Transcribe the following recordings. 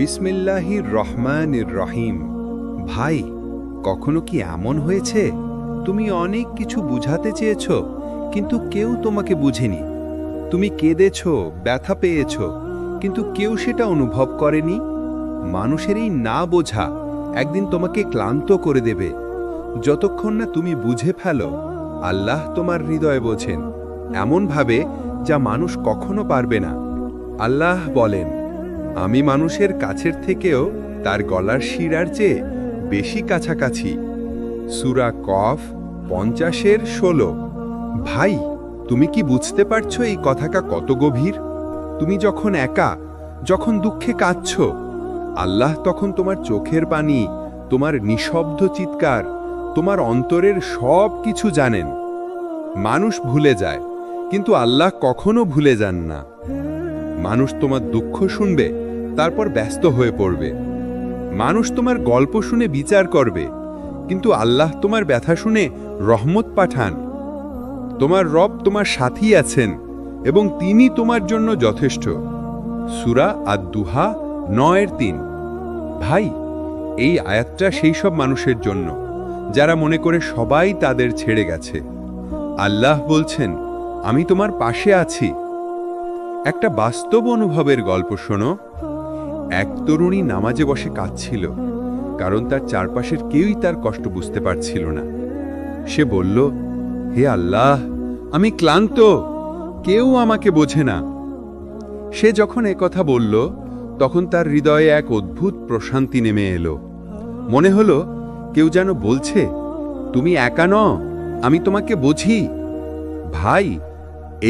বিসমিল্লাহির রহমানির রহিম। ভাই, কখনো কি এমন হয়েছে তুমি অনেক কিছু বুঝাতে চেয়েছ, কিন্তু কেউ তোমাকে বুঝেনি? তুমি কেঁদেছ, ব্যথা পেয়েছ, কিন্তু কেউ সেটা অনুভব করেনি? মানুষের এই না বোঝা একদিন তোমাকে ক্লান্ত করে দেবে। যতক্ষণ না তুমি বুঝে ফেলো, আল্লাহ তোমার হৃদয় বোঝেন এমনভাবে যা মানুষ কখনো পারবে না। আল্লাহ বলেন, আমি মানুষের কাছের থেকেও তার গলার শিরার চেয়ে বেশি কাছাকাছি। সূরা কফ 50-16। ভাই, তুমি কি বুঝতে পারছো এই কথাটা কত গভীর? তুমি যখন একা, যখন দুঃখে কাঁদছ, আল্লাহ তখন তোমার চোখের পানি, তোমার নিঃশব্দ চিৎকার, তোমার অন্তরের সব কিছু জানেন। মানুষ ভুলে যায়, কিন্তু আল্লাহ কখনো ভুলে যান না। মানুষ তোমার দুঃখ শুনবে, তারপর ব্যস্ত হয়ে পড়বে। মানুষ তোমার গল্প শুনে বিচার করবে, কিন্তু আল্লাহ তোমার ব্যথা শুনে রহমত পাঠান। তোমার রব তোমার সাথী আছেন এবং তিনি তোমার জন্য যথেষ্ট। সূরা আদ-দুহা 9-3। ভাই, এই আয়াতটা সেই সব মানুষের জন্য যারা মনে করে সবাই তাদের ছেড়ে গেছে। আল্লাহ বলছেন, আমি তোমার পাশে আছি। একটা বাস্তব অনুভবের গল্প শোনো। এক তরুণী নামাজে বসে কাঁদছিল, কারণ তার চারপাশের কেউই তার কষ্ট বুঝতে পারছিল না। সে বলল, হে আল্লাহ, আমি ক্লান্ত, কেউ আমাকে বোঝে না। সে যখন একথা বলল, তখন তার হৃদয়ে এক অদ্ভুত প্রশান্তি নেমে এলো। মনে হলো কেউ যেন বলছে, তুমি একা নও, আমি তোমাকে বুঝি। ভাই,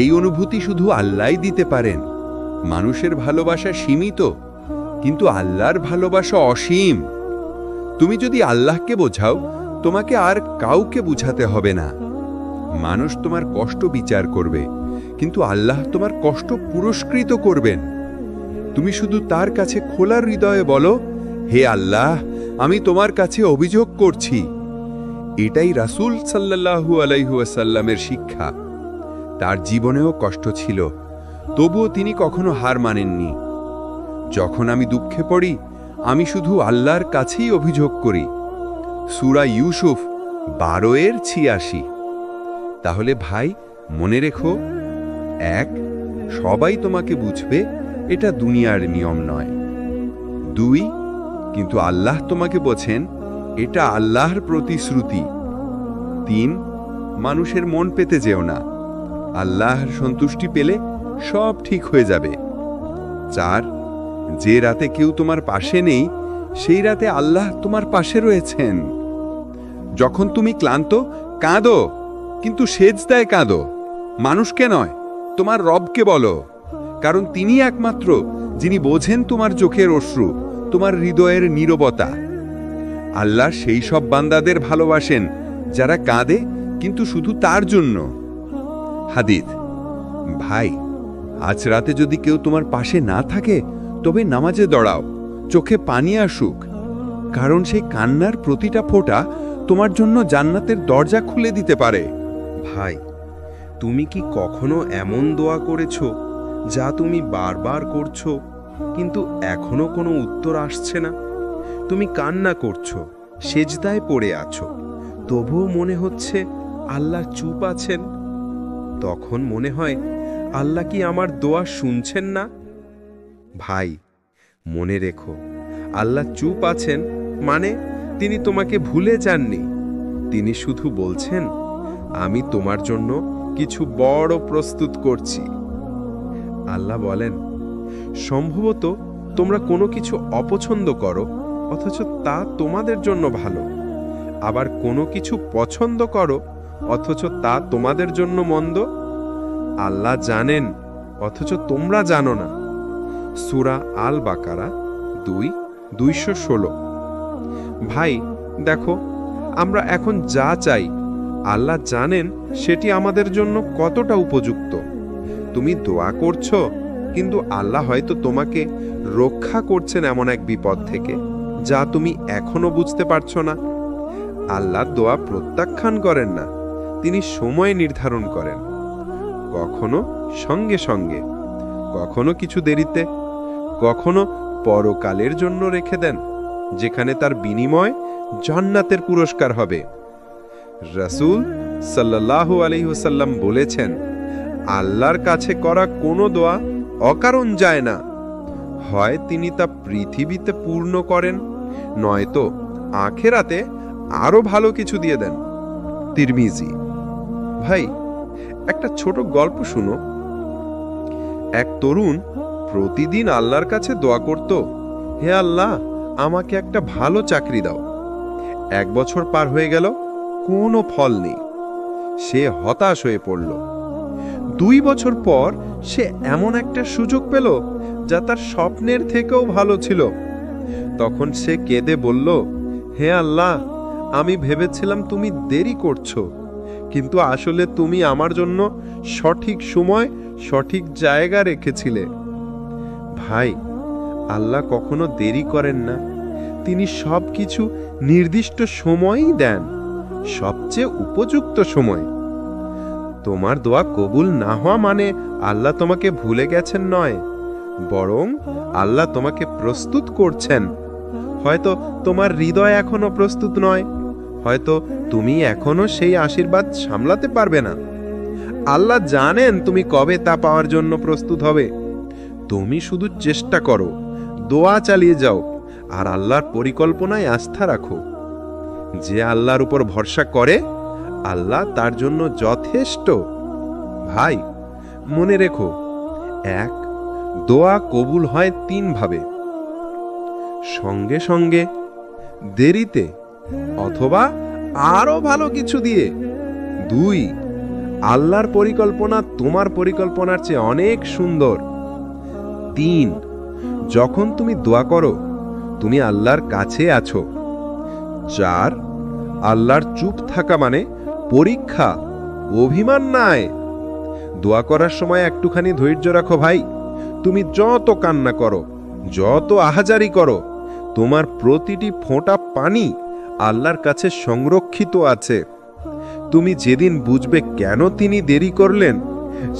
এই অনুভূতি শুধু আল্লাহই দিতে পারেন। মানুষের ভালোবাসা সীমিত, কিন্তু আল্লাহর ভালোবাসা অসীম। তুমি যদি আল্লাহকে বোঝাও, তোমাকে আর কাউকে বুঝাতে হবে না। মানুষ তোমার কষ্ট বিচার করবে, কিন্তু আল্লাহ তোমার কষ্ট পুরস্কৃত করবেন। তুমি শুধু তার কাছে খোলা হৃদয়ে বলো, হে আল্লাহ, আমি তোমার কাছে অভিযোগ করছি। এটাই রাসূল সাল্লাল্লাহু আলাইহি ওয়াসাল্লামের শিক্ষা। তার জীবনেও কষ্ট ছিল, তবুও তিনি কখনো হার মানেননি। যখন আমি দুঃখে পড়ি, আমি শুধু আল্লাহর কাছেই অভিযোগ করি। সূরা ইউসুফ 12-86। তাহলে ভাই, মনে রেখো, 1, সবাই তোমাকে বুঝবে, এটা দুনিয়ার নিয়ম নয়। 2, কিন্তু আল্লাহ তোমাকে বোঝেন, এটা আল্লাহর প্রতিশ্রুতি। 3, মানুষের মন পেতে যেও না, আল্লাহর সন্তুষ্টি পেলে সব ঠিক হয়ে যাবে। 4, যে রাতে কেউ তোমার পাশে নেই, সেই রাতে আল্লাহ তোমার পাশে রয়েছেন। যখন তুমি ক্লান্ত, কাঁদো, কিন্তু সেজদায় কাঁদো। মানুষকে নয়, তোমার রবকে বলো, কারণ তিনি একমাত্র যিনি বোঝেন তোমার চোখের অশ্রু, তোমার হৃদয়ের নীরবতা। আল্লাহ সেই সব বান্দাদের ভালোবাসেন যারা কাঁদে, কিন্তু শুধু তার জন্য। হাদিস। ভাই, আজ রাতে যদি কেউ তোমার পাশে না থাকে, তবে নামাজে দাঁড়াও, চোখে পানি আসুক, কারণ সেই কান্নার প্রতিটা ফোঁটা তোমার জন্য জান্নাতের দরজা খুলে দিতে পারে। ভাই, তুমি কি কখনো এমন দোয়া করেছো যা তুমি বারবার করছো, কিন্তু এখনো কোনো উত্তর আসছে না? তুমি কান্না করছো, সেজদায় পড়ে আছো, তবুও মনে হচ্ছে আল্লাহ চুপ আছেন। তখন মনে হয়, আল্লাহ কি আমার দোয়া শুনছেন না? ভাই, মনে রেখো, আল্লাহ চুপ আছেন মানে তিনি তোমাকে ভুলে যাননি। তিনি শুধু বলছেন, আমি তোমার জন্য কিছু বড় প্রস্তুত করছি। আল্লাহ বলেন, সম্ভবত তোমরা কোনো কিছু অপছন্দ করো, অথচ তা তোমাদের জন্য ভালো। আবার কোনো কিছু পছন্দ করো, অথচ তা তোমাদের জন্য মন্দ। আল্লাহ জানেন, অথচ তোমরা জানো না। সূরা আল বাকারা 2:216। ভাই, দেখো, আমরা এখন যা চাই, আল্লাহ জানেন সেটি আমাদের জন্য কতটা উপযুক্ত। তুমি দোয়া করছো, কিন্তু আল্লাহ হয়তো তোমাকে রক্ষা করছেন এমন এক বিপদ থেকে, যা তুমি এখনো বুঝতে পারছো না। আল্লাহ দোয়া প্রত্যাখ্যান করেন না, তিনি সময় নির্ধারণ করেন। কখনো সঙ্গে সঙ্গে, কখনো কিছু দেরিতে, কখনো পরকালের জন্য রেখে দেন, যেখানে তার বিনিময় জান্নাতের পুরস্কার হবে। রাসূল সাল্লাল্লাহু আলাইহি ওয়াসাল্লাম বলেছেন, আল্লাহর কাছে করা কোনো দোয়া অকারণ যায় না। হয় তিনি তা পৃথিবীতে পূর্ণ করেন, নয়তো আখেরাতে আরো ভালো কিছু দিয়ে দেন। তিরমিজি। ভাই, একটা ছোট গল্প শুনো। এক তরুণ প্রতিদিন আল্লাহর কাছে দোয়া করত, হে আল্লাহ, আমাকে একটা ভালো চাকরি দাও। 1 বছর পার হয়ে গেল, কোনো ফল নেই। সে হতাশ হয়ে পড়ল। 2 বছর পর সে এমন একটা সুযোগ পেল যা তার স্বপ্নের থেকেও ভালো ছিল। তখন সে কেঁদে বলল, হে আল্লাহ, আমি ভেবেছিলাম তুমি দেরি করছো, কিন্তু আসলে তুমি আমার জন্য সঠিক সময় সঠিক জায়গা রেখেছিলে। ভাই, আল্লাহ কখনো দেরি করেন না। তিনি সবকিছু নির্দিষ্ট সময়ই দেন, সবচেয়ে উপযুক্ত সময়। তোমার দোয়া কবুল না হওয়া মানে আল্লাহ তোমাকে ভুলে গেছেন নয়, বরং আল্লাহ তোমাকে প্রস্তুত করছেন। হয়তো তোমার হৃদয় এখনো প্রস্তুত নয়, হয়তো তুমি এখনো সেই আশীর্বাদ সামলাতে পারবে না। আল্লাহ জানেন তুমি কবে তা পাওয়ার জন্য প্রস্তুত হবে। তুমি শুধু চেষ্টা করো, দোয়া চালিয়ে যাও, আর আল্লাহর পরিকল্পনায় আস্থা রাখো। যে আল্লাহর উপর ভরসা করে, আল্লাহ তার জন্য যথেষ্ট। ভাই, মনে রেখো, 1, দোয়া কবুল হয় 3 ভাবে: সঙ্গে সঙ্গে, দেরিতে, অথবা আরো ভালো কিছু দিয়ে। 2, আল্লাহর পরিকল্পনা তোমার পরিকল্পনার চেয়ে অনেক সুন্দর। 3, যখন তুমি দোয়া করো, তুমি আল্লাহর কাছে আছো। 4, আল্লাহর চুপ থাকা মানে পরীক্ষা, অভিমান নয়। দোয়া করার সময় একটুখানি ধৈর্য রাখো ভাই। তুমি যত কান্না করো, যত আহাজারি করো, তোমার প্রতিটি ফোঁটা পানি আল্লাহর কাছে সংরক্ষিত আছে। তুমি যেদিন বুঝবে কেন তিনি দেরি করলেন,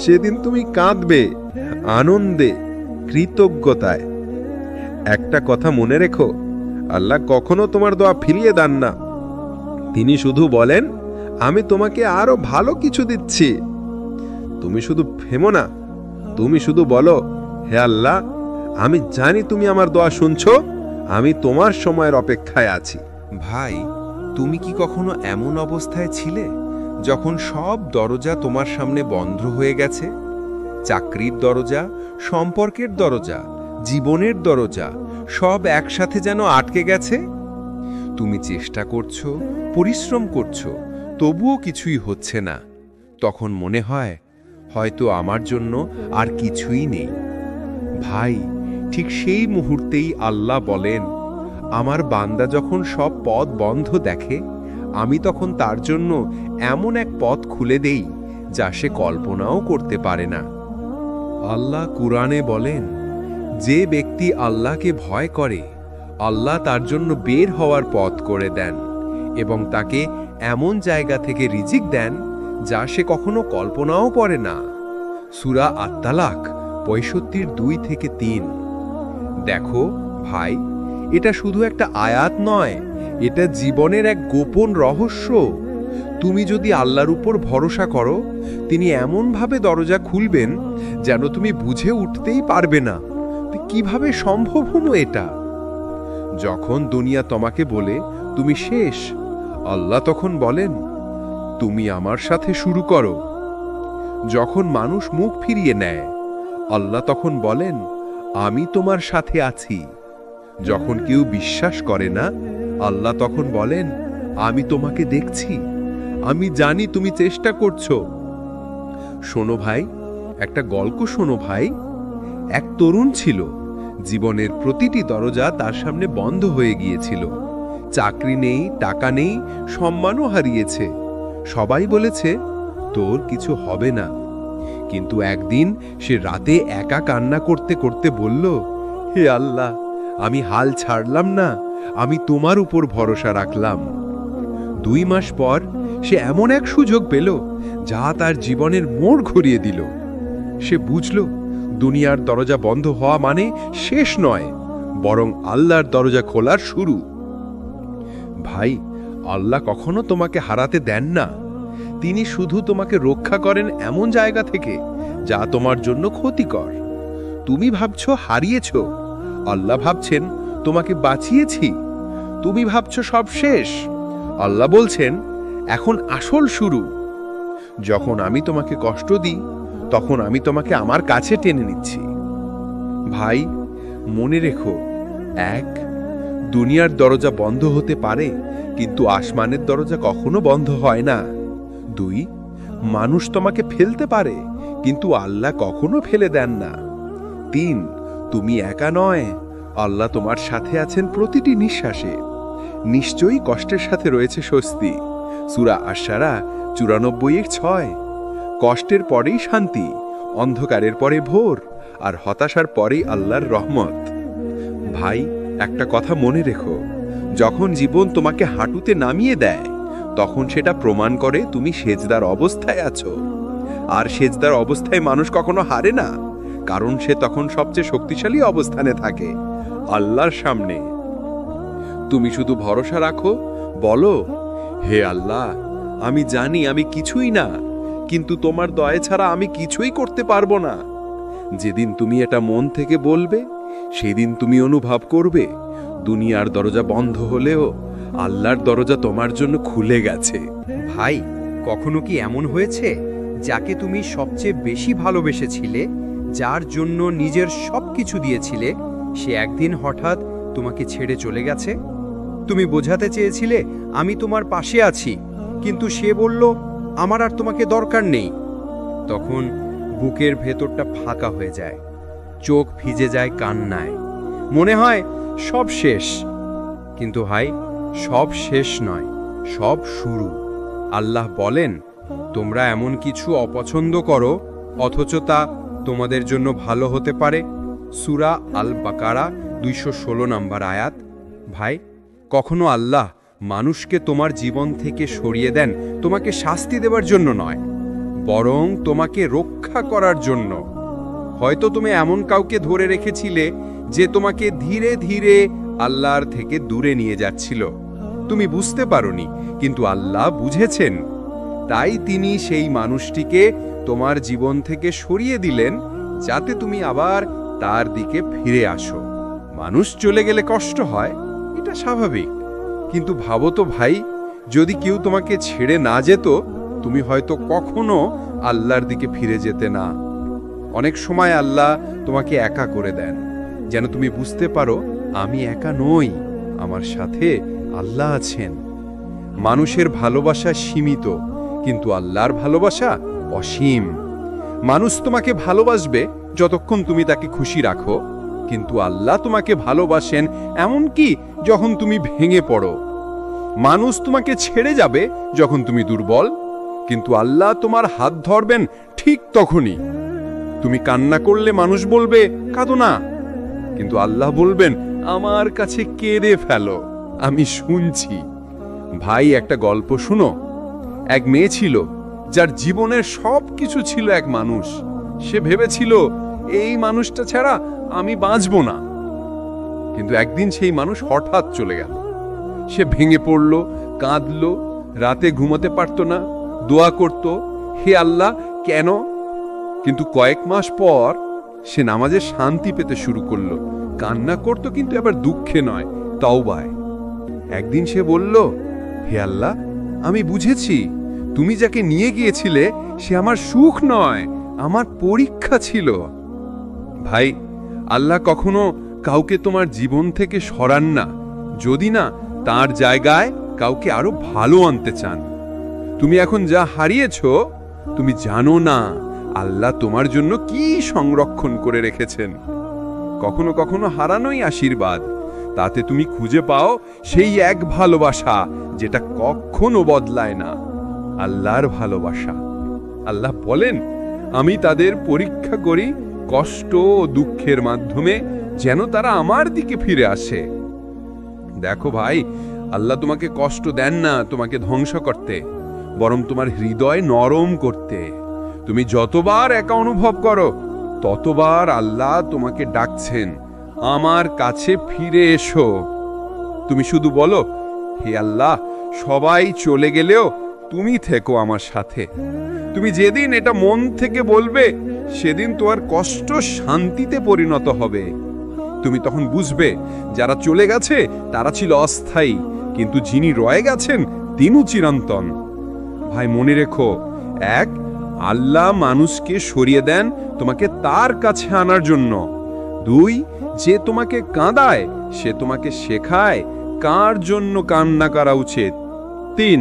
সেদিন তুমি কাঁদবে আনন্দে, কৃতজ্ঞতায়। একটা কথা মনে রেখো, আল্লাহ কখনো তোমার দোয়া ফিরিয়ে দেন না। তিনি শুধু বলেন, আমি তোমাকে আরো ভালো কিছু দিচ্ছি। তুমি শুধু থেমো না, তুমি শুধু বলো, হে আল্লাহ, আমি জানি তুমি আমার দোয়া শুনছো, আমি তোমার সময়ের অপেক্ষায় আছি। ভাই, তুমি কি কখনো এমন অবস্থায় ছিলে যখন সব দরজা তোমার সামনে বন্ধ হয়ে গেছে? চাকরির দরজা, সম্পর্কের দরজা, জীবনের দরজা, সব একসাথে যেন আটকে গেছে। তুমি চেষ্টা করছো, পরিশ্রম করছো, তবুও কিছুই হচ্ছে না। তখন মনে হয়, হয়তো আমার জন্য আর কিছুই নেই। ভাই, ঠিক সেই মুহূর্তেই আল্লাহ বলেন, আমার বান্দা যখন সব পথ বন্ধ দেখে, আমি তখন তার জন্য এমন এক পথ খুলে দেই যা সে কল্পনাও করতে পারে না। আল্লাহ কুরআনে বলেন, যে ব্যক্তি আল্লাহকে ভয় করে, আল্লাহ তার জন্য বের হওয়ার পথ করে দেন এবং তাকে এমন জায়গা থেকে রিজিক দেন যা সে কখনো কল্পনাও করে না। সূরা আত-তালাক 65-2-3। দেখো ভাই, এটা শুধু একটা আয়াত নয়, এটা জীবনের এক গোপন রহস্য। তুমি যদি আল্লাহর উপর ভরসা করো, তিনি এমনভাবে দরজা খুলবেন যেন তুমি বুঝে উঠতেই পারবে না কিভাবে সম্ভব হলো এটা। যখন দুনিয়া তোমাকে বলে তুমি শেষ, আল্লাহ তখন বলেন, তুমি আমার সাথে শুরু করো। যখন মানুষ মুখ ফিরিয়ে নেয়, আল্লাহ তখন বলেন, আমি তোমার সাথে আছি। যখন কেউ বিশ্বাস করে না, আল্লাহ তখন বলেন, আমি তোমাকে দেখছি, আমি জানি তুমি চেষ্টা করছো। শোনো ভাই, একটা গল্প শোনো ভাই। এক তরুণ ছিল, জীবনের প্রতিটি দরজা তার সামনে বন্ধ হয়ে গিয়েছিল। চাকরি নেই, টাকা নেই, সম্মানও হারিয়েছে। সবাই বলেছে, তোর কিছু হবে না। কিন্তু একদিন সে রাতে একা কান্না করতে করতে বলল, হে আল্লাহ, আমি হাল ছাড়লাম না, আমি তোমার উপর ভরসা রাখলাম। 2 মাস পর সে এমন এক সুযোগ পেল যা তার জীবনের মোড় ঘুরিয়ে দিল। সে বুঝল, দুনিয়ার দরজা বন্ধ হওয়া মানে শেষ নয়, বরং আল্লাহর দরজা খোলার শুরু। ভাই, আল্লাহ কখনো তোমাকে হারাতে দেন না। তিনি শুধু তোমাকে রক্ষা করেন এমন জায়গা থেকে যা তোমার জন্য ক্ষতিকর। তুমি ভাবছো হারিয়েছ, আল্লাহ ভাবছেন তোমাকে বাঁচিয়েছি। তুমি ভাবছো সব শেষ, আল্লাহ বলছেন এখন আসল শুরু। যখন আমি তোমাকে কষ্ট দিই, তখন আমি তোমাকে আমার কাছে টেনে নিচ্ছি। ভাই, মনে রেখো, এক, দুনিয়ার দরজা বন্ধ হতে পারে, কিন্তু আসমানের দরজা কখনো বন্ধ হয় না। দুই, মানুষ তোমাকে ফেলতে পারে, কিন্তু আল্লাহ কখনো ফেলে দেন না। তিন, তুমি একা নয়, আল্লাহ তোমার সাথে আছেন প্রতিটি নিঃশ্বাসে। নিশ্চয়ই কষ্টের সাথে রয়েছে স্বস্তি। সূরা আশ-শারা 94:6। কষ্টের পরেই শান্তি, অন্ধকারের পরে ভোর, আর হতাশার পরেই আল্লাহর রহমত। ভাই, একটা কথা মনে রেখো, যখন জীবন তোমাকে হাঁটুতে নামিয়ে দেয়, তখন সেটা প্রমাণ করে তুমি সেজদার অবস্থায় আছো। আর সেজদার অবস্থায় মানুষ কখনো হারে না, কারণ সে তখন সবচেয়ে শক্তিশালী অবস্থানে থাকে, আল্লাহর সামনে। তুমি শুধু ভরসা রাখো, বলো, হে আল্লাহ, আমি জানি আমি কিছুই না, কিন্তু তোমার দয়া ছাড়া আমি কিছুই করতে পারবো না। যেদিন তুমি এটা মন থেকে বলবে, সেদিন তুমি অনুভব করবে দুনিয়ার দরজা বন্ধ হলেও আল্লাহর দরজা তোমার জন্য খুলে গেছে। ভাই, কখনো কি এমন হয়েছে যাকে তুমি সবচেয়ে বেশি ভালোবেসেছিলে, যার জন্য নিজের সবকিছু দিয়েছিলে, সে একদিন হঠাৎ তোমাকে ছেড়ে চলে গেছে? তুমি বোঝাতে চেয়েছিলে আমি তোমার পাশে আছি, কিন্তু সে বলল আমার আর তোমাকে দরকার নেই। তখন বুকের ভেতরটা ফাঁকা হয়ে যায়, চোখ ভিজে যায় কান্নায়, মনে হয় সব শেষ। কিন্তু ভাই, সব শেষ নয়, সব শুরু। আল্লাহ বলেন, তোমরা এমন কিছু অপছন্দ করো, অথচ তা তোমাদের জন্য ভালো হতে পারে। সূরা আল বাকারা 216 নম্বর আয়াত। ভাই, কখনো আল্লাহ মানুষকে তোমার জীবন থেকে সরিয়ে দেন তোমাকে শাস্তি দেওয়ার জন্য নয়, বরং তোমাকে রক্ষা করার জন্য। হয়তো তুমি এমন কাউকে ধরে রেখেছিলে যে তোমাকে ধীরে ধীরে আল্লাহর থেকে দূরে নিয়ে যাচ্ছিল। তুমি বুঝতে পারোনি, কিন্তু আল্লাহ বুঝেছেন। তাই তিনি সেই মানুষটিকে তোমার জীবন থেকে সরিয়ে দিলেন, যাতে তুমি আবার তার দিকে ফিরে আসো। মানুষ চলে গেলে কষ্ট হয়, এটা স্বাভাবিক। কিন্তু ভাবো তো ভাই, যদি কেউ তোমাকে ছেড়ে না যেত, তুমি হয়তো কখনো আল্লাহর দিকে ফিরে যেতে না। অনেক সময় আল্লাহ তোমাকে একা করে দেন, যেন তুমি বুঝতে পারো আমি একা নই, আমার সাথে আল্লাহ আছেন। মানুষের ভালোবাসা সীমিত, কিন্তু আল্লাহর ভালোবাসা অসীম। মানুষ তোমাকে ভালোবাসবে যতক্ষণ তুমি তাকে খুশি রাখো, কিন্তু আল্লাহ তোমাকে ভালোবাসেন এমনকি যখন তুমি ভেঙে পড়ো। মানুষ তোমাকে ছেড়ে যাবে যখন তুমি দুর্বল, কিন্তু আল্লাহ তোমার হাত ধরবেন ঠিক তখনই। তুমি কান্না করলে মানুষ বলবে কাঁদো না, কিন্তু আল্লাহ বলবেন আমার কাছে কেঁদে ফেলো, আমি শুনছি। ভাই, একটা গল্প শুনো। এক মেয়ে ছিল যার জীবনের সব কিছু ছিল এক মানুষ। সে ভেবেছিল এই মানুষটা ছাড়া আমি বাঁচব না, কিন্তু একদিন সেই মানুষ হঠাৎ চলে গেল। সে ভেঙে পড়ল, কাঁদল, রাতে ঘুমাতে পারত না, দোয়া করত, হে আল্লাহ কেন? কিন্তু কয়েক মাস পর সে নামাজে শান্তি পেতে শুরু করলো। কান্না করত, কিন্তু এবার দুঃখে নয়, তাওবায়। একদিন সে বলল, হে আল্লাহ, আমি বুঝেছি তুমি যাকে নিয়ে গিয়েছিলে সে আমার সুখ নয়, আমার পরীক্ষা ছিল। ভাই, আল্লাহ কখনো কাউকে তোমার জীবন থেকে সরান না, যদি না তার জায়গায় কাউকে আরো ভালো আনতে চান। তুমি এখন যা হারিয়েছো, তুমি জানো না আল্লাহ তোমার জন্য কি সংরক্ষণ করে রেখেছেন। কখনো কখনো হারানোই আশীর্বাদ, তাতে তুমি খুঁজে পাও সেই এক ভালোবাসা যেটা কখনো বদলায় না, আল্লাহর ভালোবাসা। আল্লাহ বলেন, আমি তাদের পরীক্ষা করি কষ্ট ও দুঃখের মাধ্যমে, যেন তারা আমার দিকে ফিরে আসে। দেখো ভাই, আল্লাহ তোমাকে কষ্ট দেন না তোমাকে ধ্বংস করতে, বরং তোমার হৃদয় নরম করতে। তুমি যতবার একা অনুভব করো, ততবার আল্লাহ তোমাকে ডাকছেন, আমার কাছে ফিরে এসো। তুমি শুধু বলো, হে আল্লাহ, সবাই চলে গেলেও তুমি থেকো আমার সাথে। তুমি যেদিন এটা মন থেকে বলবে, সেদিন তোমার কষ্ট শান্তিতে পরিণত হবে। তুমি তখন বুঝবে যারা চলে গেছে তারা ছিল অস্থায়ী, কিন্তু যিনি রয়ে গেছেন তিনি চিরন্তন। ভাই, মনে রেখো, এক, আল্লাহ মানুষকে সরিয়ে দেন তোমাকে তার কাছে আনার জন্য। দুই, যে তোমাকে কাঁদায় সে তোমাকে শেখায় কার জন্য কান্না করা উচিত। তিন,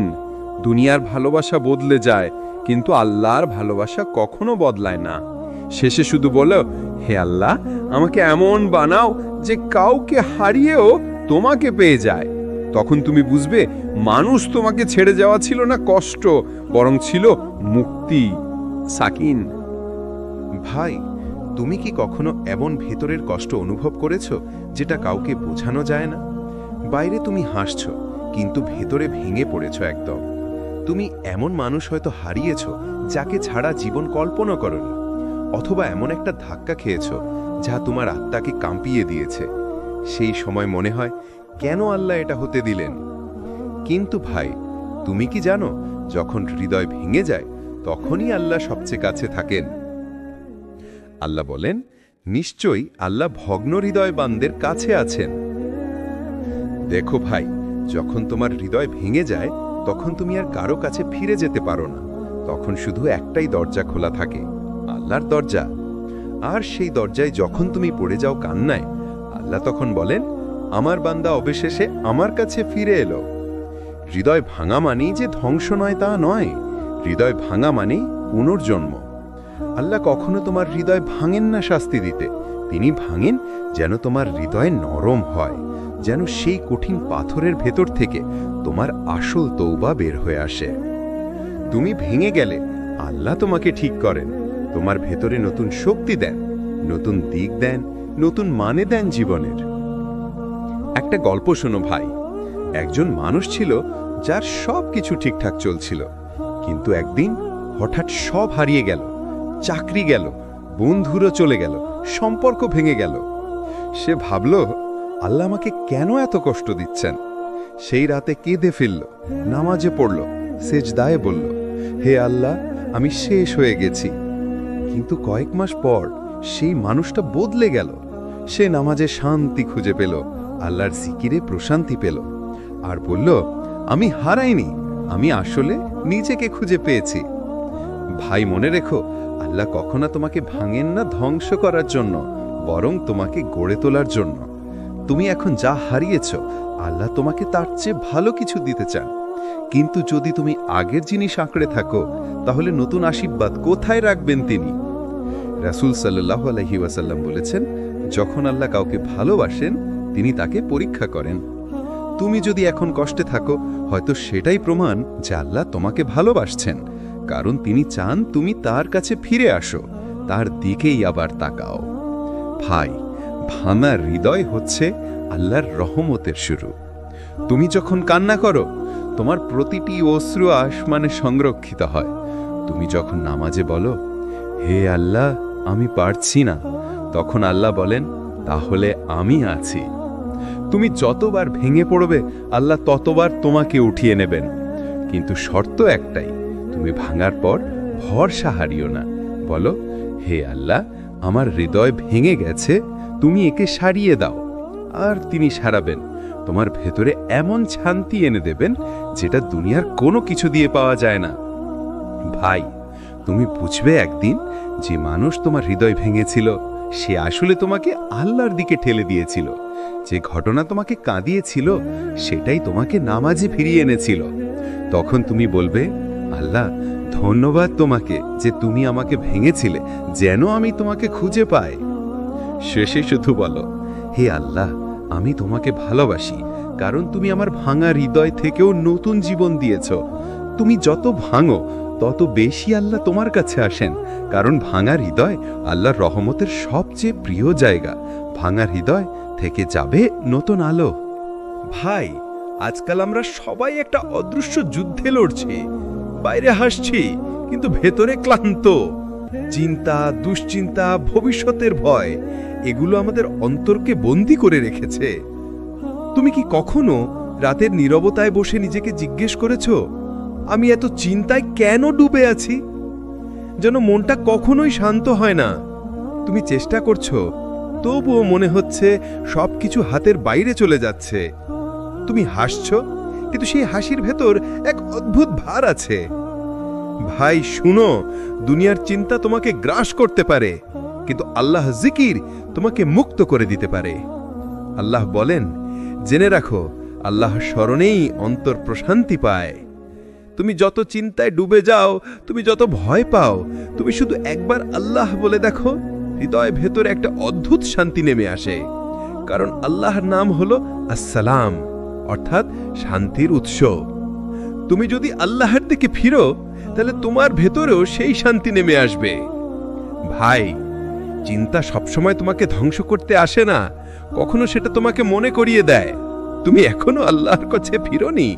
দুনিয়ার ভালোবাসা বদলে যায়, কিন্তু আল্লাহর ভালোবাসা কখনো বদলায় না। শেষে শুধু বলো, হে আল্লাহ, আমাকে এমন বানাও যে কাউকে হারিয়েও তোমাকে পেয়ে যায়। তখন তুমি বুঝবে মানুষ তোমাকে ছেড়ে যাওয়া ছিল না কষ্ট, বরং ছিল মুক্তি। সাকিন। ভাই, তুমি কি কখনো এমন ভেতরের কষ্ট অনুভব করেছো যেটা কাউকে বোঝানো যায় না? বাইরে তুমি হাসছো, কিন্তু ভেতরে ভেঙে পড়েছো একদম। তুমি এমন মানুষ হয়তো হারিয়েছো যাকে ছাড়া জীবন কল্পনা করনি, অথবা এমন একটা ধাক্কা খেয়েছো যা তোমার আত্মাকে কাঁপিয়ে দিয়েছে। সেই সময় মনে হয়, কেন আল্লাহ এটা হতে দিলেন? কিন্তু ভাই, তুমি কি জানো, যখন হৃদয় ভেঙে যায় তখনই আল্লাহ সবচেয়ে কাছে থাকেন। আল্লাহ বলেন, নিশ্চয়ই আল্লাহ ভগ্ন হৃদয়বানদের কাছে আছেন। দেখো ভাই, যখন তোমার হৃদয় ভেঙে যায় তখন তুমি আর কারো কাছে ফিরে যেতে পারো না। তখন শুধু একটাই দরজা খোলা থাকে, আল্লাহর দরজা। আর সেই দরজায় যখন তুমি পড়ে যাও কান্নায়, আল্লাহ তখন বলেন, আমার বান্দা অবশেষে আমার কাছে ফিরে এলো। হৃদয় ভাঙা মানেই যে ধ্বংস নয় তা নয়, হৃদয় ভাঙা মানেই পুনর্জন্ম। আল্লাহ কখনো তোমার হৃদয় ভাঙেন না শাস্তি দিতে, তিনি ভাঙেন যেন তোমার হৃদয় নরম হয়, যেন সেই কঠিন পাথরের ভেতর থেকে তোমার আসল তৌবা বের হয়ে আসে। তুমি ভেঙে গেলে আল্লাহ তোমাকে ঠিক করেন, তোমার ভেতরে নতুন শক্তি দেন, নতুন দিক দেন, নতুন মানে দেন জীবনের। একটা গল্প শোনো ভাই। একজন মানুষ ছিল যার সব কিছু ঠিকঠাক চলছিল, কিন্তু একদিন হঠাৎ সব হারিয়ে গেল। চাকরি গেল, বন্ধুরও চলে গেল, সম্পর্ক ভেঙে গেল। সে ভাবল, আল্লাহ আমাকে কেন এত কষ্ট দিচ্ছেন? সেই রাতে কেঁদে ফেলল, নামাজে পড়ল, সেজদায় বলল, হে আল্লাহ, আমি শেষ হয়ে গেছি। কিন্তু কয়েক মাস পর সেই মানুষটা বদলে গেল। সে নামাজে শান্তি খুঁজে পেল, আল্লাহর জিকিরে প্রশান্তি পেল, আর বলল, আমি হারাইনি, আমি আসলে নিজেকে খুঁজে পেয়েছি। ভাই, মনে রেখো, আল্লাহ কখনো তোমাকে ভাঙেন না ধ্বংস করার জন্য, বরং তোমাকে গড়ে তোলার জন্য। তুমি এখন যা হারিয়েছ, আল্লাহ তোমাকে তার চেয়ে ভালো কিছু দিতে চান। কিন্তু যদি তুমি আগের জিনিস আঁকড়ে থাকো, তাহলে নতুন আশীর্বাদ কোথায় রাখবেন তিনি? রাসূল সাল্লাল্লাহু আলাইহি ওয়াসাল্লাম বলেছেন, যখন আল্লাহ কাউকে ভালোবাসেন তিনি তাকে পরীক্ষা করেন। তুমি যদি এখন কষ্টে থাকো, হয়তো সেটাই প্রমাণ যে আল্লাহ তোমাকে ভালোবাসছেন, কারণ তিনি চান তুমি তার কাছে ফিরে আসো, তার দিকেই আবার তাকাও। ভাই, ভাঙা হৃদয় হচ্ছে আল্লাহর রহমতের শুরু। তুমি যখন কান্না করো, তোমার প্রতিটি অশ্রু আসমানে সংরক্ষিত হয়। তুমি যখন নামাজে বলো, হে আল্লাহ, আমি পারছি না, তখন আল্লাহ বলেন, তাহলে আমি আছি। তুমি যতবার ভেঙে পড়বে, আল্লাহ ততবার তোমাকে উঠিয়ে নেবেন। কিন্তু শর্ত একটাই, তুমি ভাঙার পর ভরসা হারিও না। বলো, হে আল্লাহ, আমার হৃদয় ভেঙে গেছে, তুমি একে সারিয়ে দাও। আর তিনি সারাবেন, তোমার ভেতরে এমন শান্তি এনে দেবেন যেটা দুনিয়ার কোনো কিছু দিয়ে পাওয়া যায় না। ভাই, তুমি বুঝবে একদিন যে মানুষ তোমার হৃদয় ভেঙেছিল সে আসলে তোমাকে আল্লাহর দিকে ঠেলে দিয়েছিল। যে ঘটনা তোমাকে কাঁদিয়েছিল সেটাই তোমাকে নামাজে ফিরিয়ে এনেছিল। তখন তুমি বলবে, আল্লাহ, ধন্যবাদ তোমাকে যে তুমি আমাকে ভেঙেছিলে যেন আমি তোমাকে খুঁজে পাই। শেষে শুধু বলো, হে আল্লাহ, আমি তোমাকে ভালোবাসি, কারণ তুমি আমার ভাঙা হৃদয় থেকেও নতুন জীবন দিয়েছ। তুমি যত ভাঙো তত বেশি আল্লাহ তোমার কাছে আসেন, কারণ ভাঙা হৃদয় আল্লাহর রহমতের সবচেয়ে প্রিয় জায়গা। ভাঙা হৃদয় থেকে যাবে নতুন আলো। ভাই, আজকাল আমরা সবাই একটা অদৃশ্য যুদ্ধে লড়ছি। বাইরে হাসছি, কিন্তু ভেতরে ক্লান্ত। চিন্তা, দুশ্চিন্তা, ভবিষ্যতের ভয়, এগুলো আমাদের অন্তরকে বন্দী করে রেখেছে। তুমি কি কখনো রাতের নীরবতায় বসে নিজেকে জিজ্ঞেস করেছো, আমি এত চিন্তায় কেন ডুবে আছি? যেন মনটা কখনোই শান্ত হয় না। তুমি চেষ্টা করছো, তবুও মনে হচ্ছে সবকিছু হাতের বাইরে চলে যাচ্ছে। তুমি হাসছো, কিন্তু সেই হাসির ভেতর এক অদ্ভুত ভার আছে। ভাই শুনো, দুনিয়ার চিন্তা তোমাকে গ্রাস করতে পারে, কিন্তু আল্লাহ জিকির তোমাকে মুক্ত করে দিতে পারে। আল্লাহ বলেন, জেনে রাখো, আল্লাহ স্মরণেই অন্তর প্রশান্তি পায়। তুমি যত চিন্তায় ডুবে যাও, তুমি যত ভয় পাও, তুমি শুধু একবার আল্লাহ বলে দেখো, হৃদয় ভেতরে একটা অদ্ভুত শান্তি নেমে আসে। কারণ আল্লাহর নাম হলো আসসালাম, অর্থাৎ শান্তির উৎস। তুমি যদি আল্লাহর দিকে ফিরো, তাহলে তোমার ভেতরেও সেই শান্তি নেমে আসবে। ভাই, চিন্তা সবসময় তোমাকে ধ্বংস করতে আসে না, কখনো সেটা তোমাকে মনে করিয়ে দেয় তুমি এখনো আল্লাহর কাছে ফিরোনি।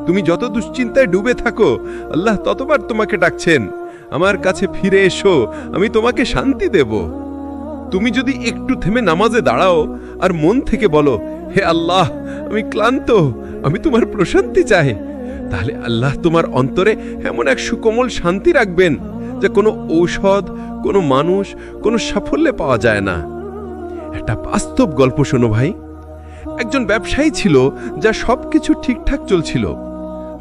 তুমি যত দুশ্চিন্তায় ডুবে থাকো, আল্লাহ ততবার তোমাকে ডাকছেন, আমার কাছে ফিরে এসো, আমি তোমাকে শান্তি দেব। তুমি যদি একটু থেমে নামাজে দাঁড়াও আর মন থেকে বলো, হে আল্লাহ, আমি ক্লান্ত, আমি তোমার প্রশান্তি চাই, তাহলে আল্লাহ তোমার অন্তরে এমন এক সুকোমল শান্তি রাখবেন, যা কোনো ঔষধ, কোনো মানুষ, কোনো সাফল্যে পাওয়া যায় না। একটা বাস্তব গল্প শোনো ভাই। একজন ব্যবসায়ী ছিল, যা সবকিছু ঠিকঠাক চলছিল।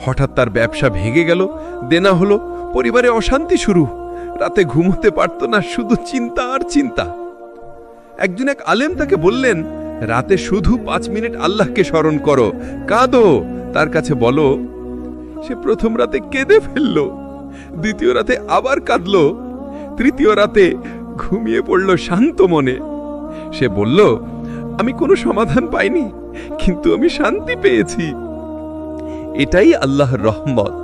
হঠাৎ তার ব্যবসা ভেঙে গেল, দেনা হলো, পরিবারে অশান্তি শুরু। রাতে ঘুমোতে পারত না, শুধু চিন্তা আর চিন্তা। একদিন এক আলেম তাকে বললেন, রাতে শুধু 5 মিনিট আল্লাহকে স্মরণ করো, কাঁদো, তার কাছে বলো। সে প্রথম রাতে কেঁদে ফেলল, দ্বিতীয় রাতে আবার কাঁদল, তৃতীয় রাতে ঘুমিয়ে পড়ল শান্ত মনে। সে বলল, আমি কোনো সমাধান পাইনি, কিন্তু আমি শান্তি পেয়েছি। এটাই আল্লাহর রহমত।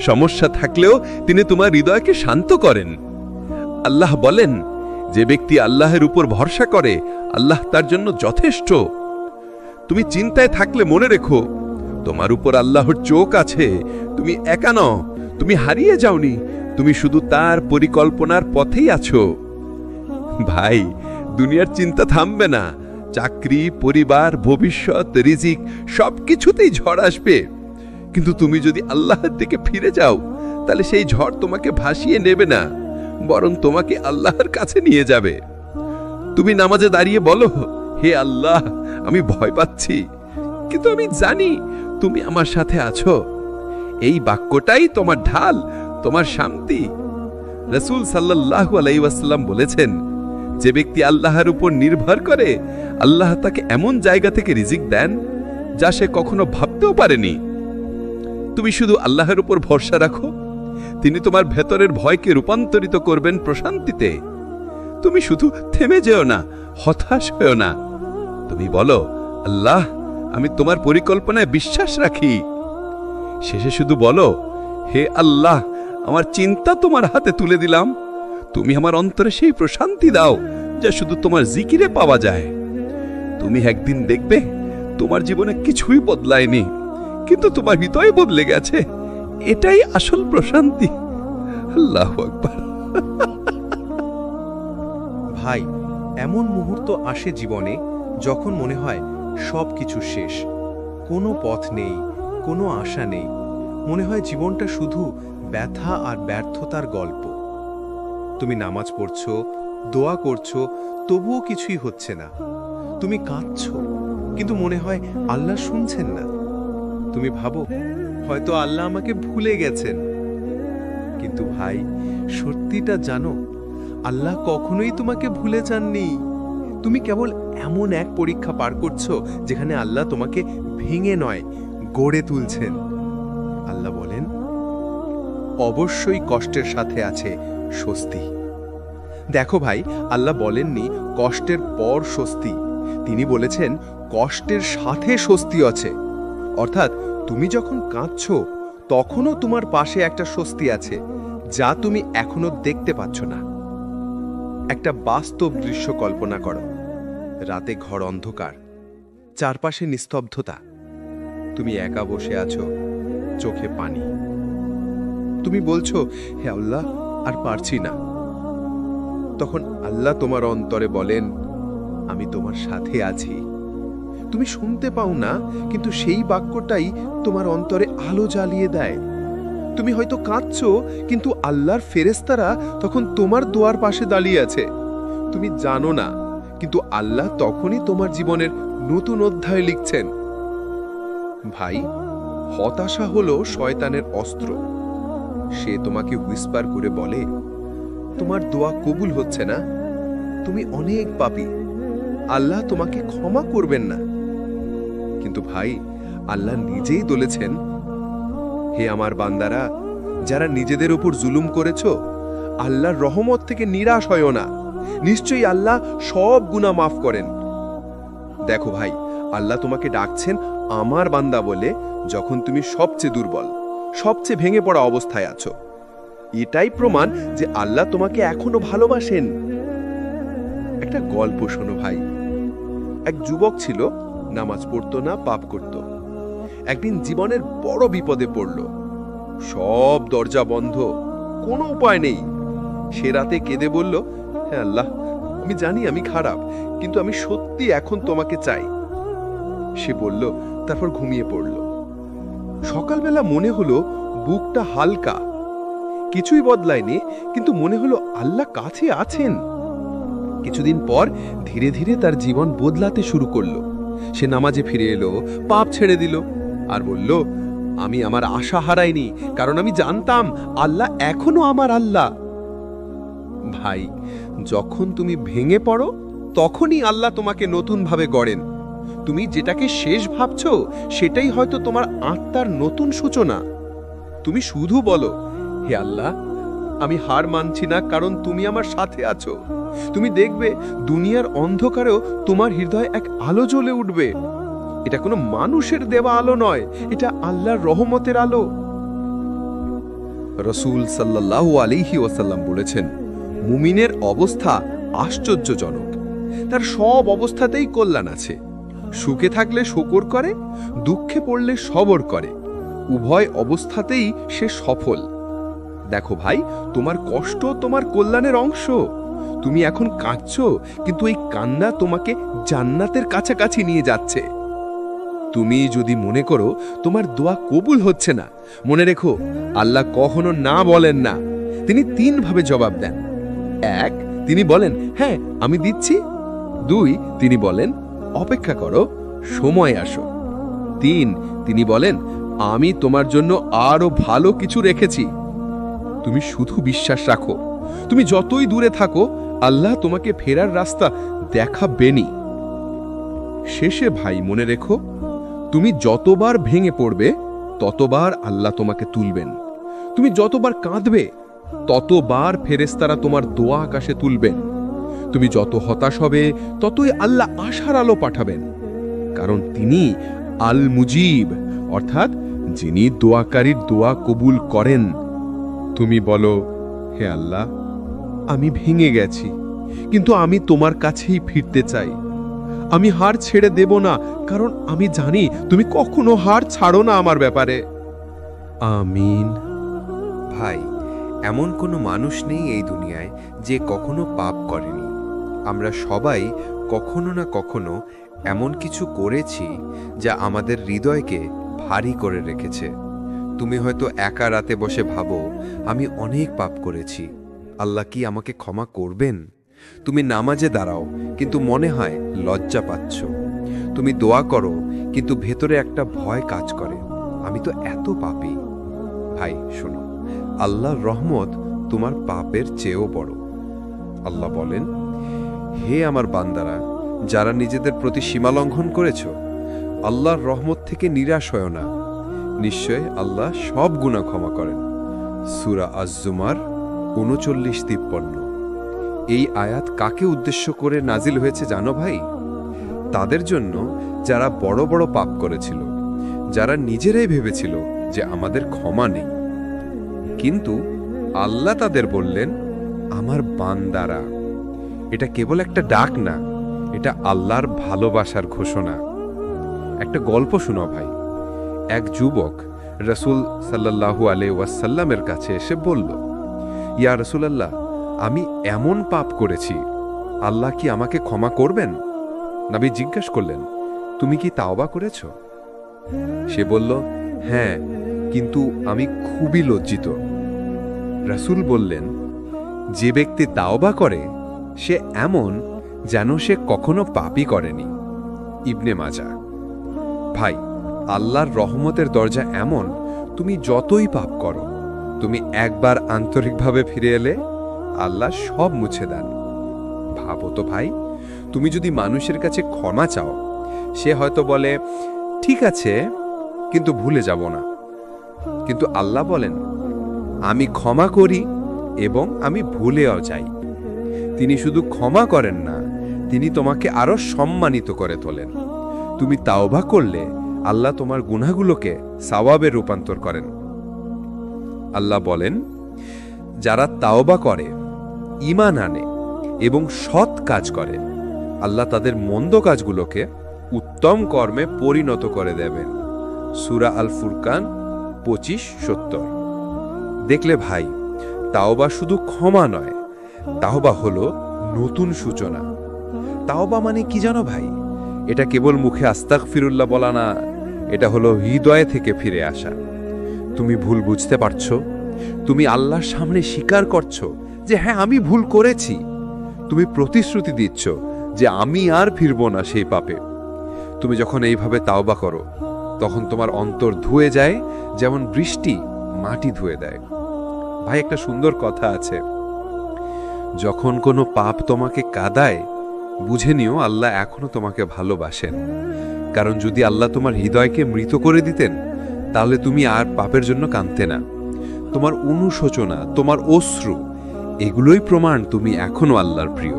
সমস্যা থাকলেও তিনি তোমার হৃদয়কে শান্ত করেন। আল্লাহ বলেন, যে ব্যক্তি আল্লাহের উপর ভরসা করে, আল্লাহ তার জন্য যথেষ্ট। তুমি চিন্তায় থাকলে মনে রেখো, তোমার উপর আল্লাহর চোখ আছে। তুমি একা নও, তুমি হারিয়ে যাওনি, তুমি শুধু তার পরিকল্পনার পথেই আছো। ভাই, দুনিয়ার চিন্তা থামবে না। চাকরি, পরিবার, ভবিষ্যৎ, রিজিক সবকিছুতেই ঝড় আসবে। কিন্তু তুমি যদি আল্লাহর দিকে ফিরে যাও, তাহলে সেই ঝড় তোমাকে ভাসিয়ে নেবে না, বরং তোমাকে আল্লাহর কাছে নিয়ে যাবে। তুমি নামাজে দাঁড়িয়ে বলো, হে আল্লাহ, আমি ভয় পাচ্ছি, কিন্তু আমি জানি তুমি আমার সাথে আছো। এই বাক্যটাই তোমার ঢাল, তোমার শান্তি। রাসূল সাল্লাল্লাহু আলাইহি ওয়াসাল্লাম বলেছেন, যে ব্যক্তি আল্লাহর উপর নির্ভর করে, আল্লাহ তাকে এমন জায়গা থেকে রিজিক দেন, যা সে কখনো ভাবতেও পারেনি। তুমি শুধু আল্লাহর উপর ভরসা রাখো, তিনি তোমার ভেতরের ভয়কে রূপান্তরিত করবেন প্রশান্তিতে। তুমি শুধু থেমে যেও না, হতাশ হয়েও না। তুমি বলো, আল্লাহ, আমি তোমার পরিকল্পনায় বিশ্বাস রাখি। শেষে শুধু বলো, হে আল্লাহ, আমার চিন্তা তোমার হাতে তুলে দিলাম। তুমি আমার অন্তরে সেই প্রশান্তি দাও, যা শুধু তোমার জিকিরে পাওয়া যায়। তুমি একদিন দেখবে তোমার জীবনে কিছুই বদলায়নি, কিন্তু তোমার হৃদয় বদলে গেছে। এটাই আসল প্রশান্তি। আল্লাহু আকবার। ভাই, এমন মুহূর্ত আসে জীবনে যখন মনে হয় সবকিছু শেষ, কোনো পথ নেই, কোনো আশা নেই। মনে হয় জীবনটা শুধু ব্যথা আর ব্যর্থতার গল্প। তুমি নামাজ পড়ছো, দোয়া করছো, তবুও কিছুই হচ্ছে না। তুমি কাঁদছো, কিন্তু মনে হয় আল্লাহ শুনছেন না। তুমি ভাবো, হয়তো আল্লাহ আমাকে ভুলে গেছেন। কিন্তু ভাই, সত্যিটা জানো, আল্লাহ কখনোই তোমাকে ভুলে যাননি। তুমি কেবল এমন এক পরীক্ষা পার করছো, যেখানে আল্লাহ তোমাকে ভেঙে নয়, গড়ে তুলছেন। আল্লাহ বলেন, অবশ্যই কষ্টের সাথে আছে স্বস্তি। দেখো ভাই, আল্লাহ বলেননি কষ্টের পর স্বস্তি, তিনি বলেছেন কষ্টের সাথে স্বস্তি আছে। অর্থাৎ তুমি যখন কাঁদছো, তখনও তোমার পাশে একটা স্বস্তি আছে, যা তুমি এখনো দেখতে পাচ্ছ না। একটা বাস্তব দৃশ্য কল্পনা করো। রাতে ঘর অন্ধকার, চারপাশে নিস্তব্ধতা। তুমি একা বসে আছো, চোখে পানি। তুমি বলছো, হে আল্লাহ, আর পারছি না। তখন আল্লাহ তোমার অন্তরে বলেন, আমি তোমার সাথে আছি। তুমি শুনতে পাও না, কিন্তু সেই বাক্যটাই তোমার অন্তরে আলো জ্বালিয়ে দেয়। তুমি হয়তো কাঁদছো, কিন্তু আল্লাহর ফেরেশতারা তখন তোমার দোয়ার পাশে দাঁড়িয়ে আছে। তুমি জানো না, কিন্তু আল্লাহ তখনই তোমার জীবনের নতুন অধ্যায় লিখছেন। ভাই, হতাশা হলো শয়তানের অস্ত্র। সে তোমাকে হুইসপার করে বলে, তোমার দোয়া কবুল হচ্ছে না, তুমি অনেক পাপী, আল্লাহ তোমাকে ক্ষমা করবেন না। কিন্তু ভাই, আল্লাহ নিজেই বলেছেন, হে আমার বান্দারা, যারা নিজেদের উপর জুলুম করেছো, আল্লাহর রহমত থেকে নিরাশ হয়ো না, নিশ্চয়ই আল্লাহ সব গুনাহ মাফ করেন। দেখো ভাই, আল্লাহ তোমাকে ডাকছেন আমার বান্দা বলে, যখন তুমি সবচেয়ে দুর্বল, সবচেয়ে ভেঙে পড়া অবস্থায় আছো। এটাই প্রমাণ যে আল্লাহ তোমাকে এখনো ভালোবাসেন। একটা গল্প শোনো ভাই। এক যুবক ছিল, নামাজ পড়তো না, পাপ করত। একদিন জীবনের বড় বিপদে পড়ল। সব দরজা বন্ধ, কোনো উপায় নেই। সে রাতে কেঁদে বলল, হে আল্লাহ, আমি জানি আমি খারাপ, কিন্তু আমি সত্যি এখন তোমাকে চাই। সে বলল, তারপর ঘুমিয়ে পড়ল। সকালবেলা মনে হলো বুকটা হালকা, কিছুই বদলায়নি, কিন্তু মনে হলো আল্লাহ কাছে আছেন। কিছুদিন পর ধীরে ধীরে তার জীবন বদলাতে শুরু করলো। সে নামাজে ফিরে এলো, পাপ ছেড়ে দিল, আর বলল, আমি আমার আশা হারাইনি, কারণ আমি জানতাম আল্লাহ এখনো আমার আল্লাহ। ভাই, যখন তুমি ভেঙে পড়ো, তখনই আল্লাহ তোমাকে নতুনভাবে গড়েন। তুমি যেটাকে শেষ ভাবছো, সেটাই হয়তো তোমার আত্মার নতুন সূচনা। তুমি শুধু বলো, হে আল্লাহ, আমি হার মানছি না, কারণ তুমি আমার সাথে আছো। তুমি দেখবে দুনিয়ার অন্ধকারেও তোমার হৃদয়ে এক আলো জ্বলে উঠবে। এটা কোনো মানুষের দেওয়া আলো নয়, এটা আল্লাহর রহমতের আলো। রাসূল সাল্লাল্লাহু আলাইহি ওয়াসাল্লাম বলেছেন, মুমিনের অবস্থা আশ্চর্যজনক। তার সব অবস্থাতেই কল্যাণ আছে। সুখে থাকলে শুকর করে, দুঃখে পড়লে সবর করে। উভয় অবস্থাতেই সে সফল। দেখো ভাই, তোমার কষ্ট তোমার কল্যাণের অংশ। তুমি এখন কাঁদছো, কিন্তু এই কান্না তোমাকে জান্নাতের কাছাকাছি নিয়ে যাচ্ছে। তুমি যদি মনে করো তোমার দোয়া কবুল হচ্ছে না, মনে রেখো, আল্লাহ কখনো না বলেন না। তিনি 3 ভাবে জবাব দেন। 1, তিনি বলেন, হ্যাঁ আমি দিচ্ছি। 2, তিনি বলেন, অপেক্ষা করো, সময় আসো। 3, তিনি বলেন, আমি তোমার জন্য আরো ভালো কিছু রেখেছি। তুমি শুধু বিশ্বাস রাখো। তুমি যতই দূরে থাকো, আল্লাহ তোমাকে ফেরার রাস্তা দেখাবেনই। শেষে ভাই, মনে রেখো, তুমি যতবার ভেঙে পড়বে, ততবার আল্লাহ তোমাকে তুলবেন। তুমি যতবার কাঁদবে, ততবার ফেরেশতারা তোমার দোয়া আকাশে তুলবেন। তুমি যত হতাশ হবে, ততই আল্লাহ আশার আলো পাঠাবেন, কারণ তিনি আল মুজিব, অর্থাৎ যিনি দোয়াকারীর দোয়া কবুল করেন। তুমি বলো, হে আল্লাহ, আমি ভেঙে গেছি, কিন্তু আমি তোমার কাছেই ফিরতে চাই। আমি হার ছেড়ে দেব না, কারণ আমি জানি তুমি কখনো হার ছাড়ো না আমার ব্যাপারে। আমিন। ভাই, এমন কোনো মানুষ নেই এই দুনিয়ায় যে কখনো পাপ করেনি। আমরা সবাই কখনো না কখনো এমন কিছু করেছি যা আমাদের হৃদয়কে ভারী করে রেখেছে। তুমি হয়তো একা রাতে বসে ভাবো, আমি অনেক পাপ করেছি, আল্লাহ কি আমাকে ক্ষমা করবেন? তুমি নামাজে দাঁড়াও, কিন্তু মনে হয় লজ্জা পাচ্ছ। তুমি দোয়া করো, কিন্তু ভেতরে একটা ভয় কাজ করে, আমি তো এত পাপী। ভাই শোনো, আল্লাহর রহমত তোমার পাপের চেয়েও বড়। আল্লাহ বলেন, হে আমার বান্দারা, যারা নিজেদের প্রতি সীমা লঙ্ঘন করেছ, আল্লাহর রহমত থেকে নিরাশ হয় না। নিশ্চয় আল্লাহ সব গুনাহ ক্ষমা করেন। সূরা আজ-জুমার 39-53। এই আয়াত কাকে উদ্দেশ্য করে নাজিল হয়েছে জানো ভাই? তাদের জন্য যারা বড় বড় পাপ করেছিল, যারা নিজেরাই ভেবেছিল যে আমাদের ক্ষমা নেই। কিন্তু আল্লাহ তাদের বললেন, আমার বান্দারা। এটা কেবল একটা ডাক না, এটা আল্লাহর ভালোবাসার ঘোষণা। একটা গল্প শোনো ভাই। এক যুবক রাসূল সাল্লাল্লাহু আলাইহি ওয়াসাল্লামের কাছে এসে বলল, ইয়া রাসূলুল্লাহ, আমি এমন পাপ করেছি, আল্লাহ কি আমাকে ক্ষমা করবেন? নবী জিজ্ঞাসা করলেন, তুমি কি তাওবা করেছ? সে বলল, হ্যাঁ, কিন্তু আমি খুবই লজ্জিত। রাসূল বললেন, যে ব্যক্তি তাওবা করে সে এমন যেন সে কখনো পাপই করেনি। ইবনে মাজাহ। ভাই, আল্লাহর রহমতের দরজা এমন, তুমি যতই পাপ করো, তুমি একবার আন্তরিকভাবে ফিরে এলে আল্লাহ সব মুছে দেন। ভাবো তো ভাই, তুমি যদি মানুষের কাছে ক্ষমা চাও, সে হয়তো বলে ঠিক আছে, কিন্তু ভুলে যাব না। কিন্তু আল্লাহ বলেন, আমি ক্ষমা করি এবং আমি ভুলেও যাই। তিনি শুধু ক্ষমা করেন না, তিনি তোমাকে আরো সম্মানিত করে তোলেন। তুমি তাওবা করলে আল্লাহ তোমার গুনাহগুলোকে সওয়াবে রূপান্তর করেন। আল্লাহ বলেন, যারা তাওবা করে, ঈমান আনে এবং সৎ কাজ করে, আল্লাহ তাদের মন্দ কাজগুলোকে উত্তম কর্মে পরিণত করে দেবেন। সূরা আল ফুরকান 25-70। দেখলে ভাই, তাওবা শুধু ক্ষমা নয়, তাওবা হলো নতুন সূচনা। তাওবা মানে কি জানো ভাই? এটা কেবল মুখে আস্তাগফিরুল্লাহ বলা না, এটা হলো হৃদয় থেকে ফিরে আসা। তুমি ভুল বুঝতে পারছো, তুমি আল্লাহর সামনে স্বীকার করছো যে হ্যাঁ, আমি ভুল করেছি। তুমি প্রতিশ্রুতি দিচ্ছ যে আমি আর ফিরব না সেই পাপে। তুমি যখন এইভাবে তাওবা করো, তখন তোমার অন্তর ধুয়ে যায় যেমন বৃষ্টি মাটি ধুয়ে দেয়। ভাই, একটা সুন্দর কথা আছে, যখন কোনো পাপ তোমাকে কাঁদায়, বুঝে নিও আল্লাহ এখনো তোমাকে ভালোবাসেন। কারণ যদি আল্লাহ তোমার হৃদয়কে মৃত করে দিতেন, তাহলে তুমি আর পাপের জন্য কাঁদতে না। তোমার অনুশোচনা, তোমার অশ্রু, এগুলোই প্রমাণ তুমি এখনো আল্লাহর প্রিয়।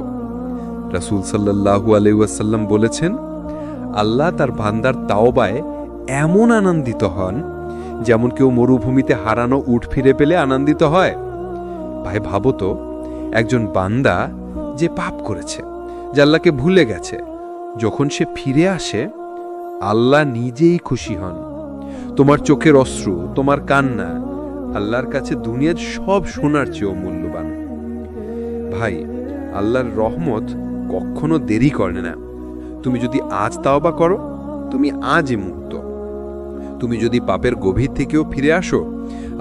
রাসূল সাল্লাল্লাহু আলাইহি ওয়াসাল্লাম বলেছেন, আল্লাহ তার বান্দার তাওবায় এমন আনন্দিত হন যেমন কেউ মরুভূমিতে হারানো উট ফিরে পেলে আনন্দিত হয়। ভাই, ভাবো তো, একজন বান্দা যে পাপ করেছে, যে আল্লাহকে ভুলে গেছে, যখন সে ফিরে আসে, আল্লাহ নিজেই খুশি হন। তোমার চোখের অশ্রু, তোমার কান্না আল্লাহর কাছে দুনিয়ার সব সোনার চেয়েও মূল্যবান। ভাই, আল্লাহর রহমত কখনো দেরি করে না। তুমি যদি আজ তাওবা করো, তুমি আজই মুক্ত। তুমি যদি পাপের গভীর থেকেও ফিরে আসো,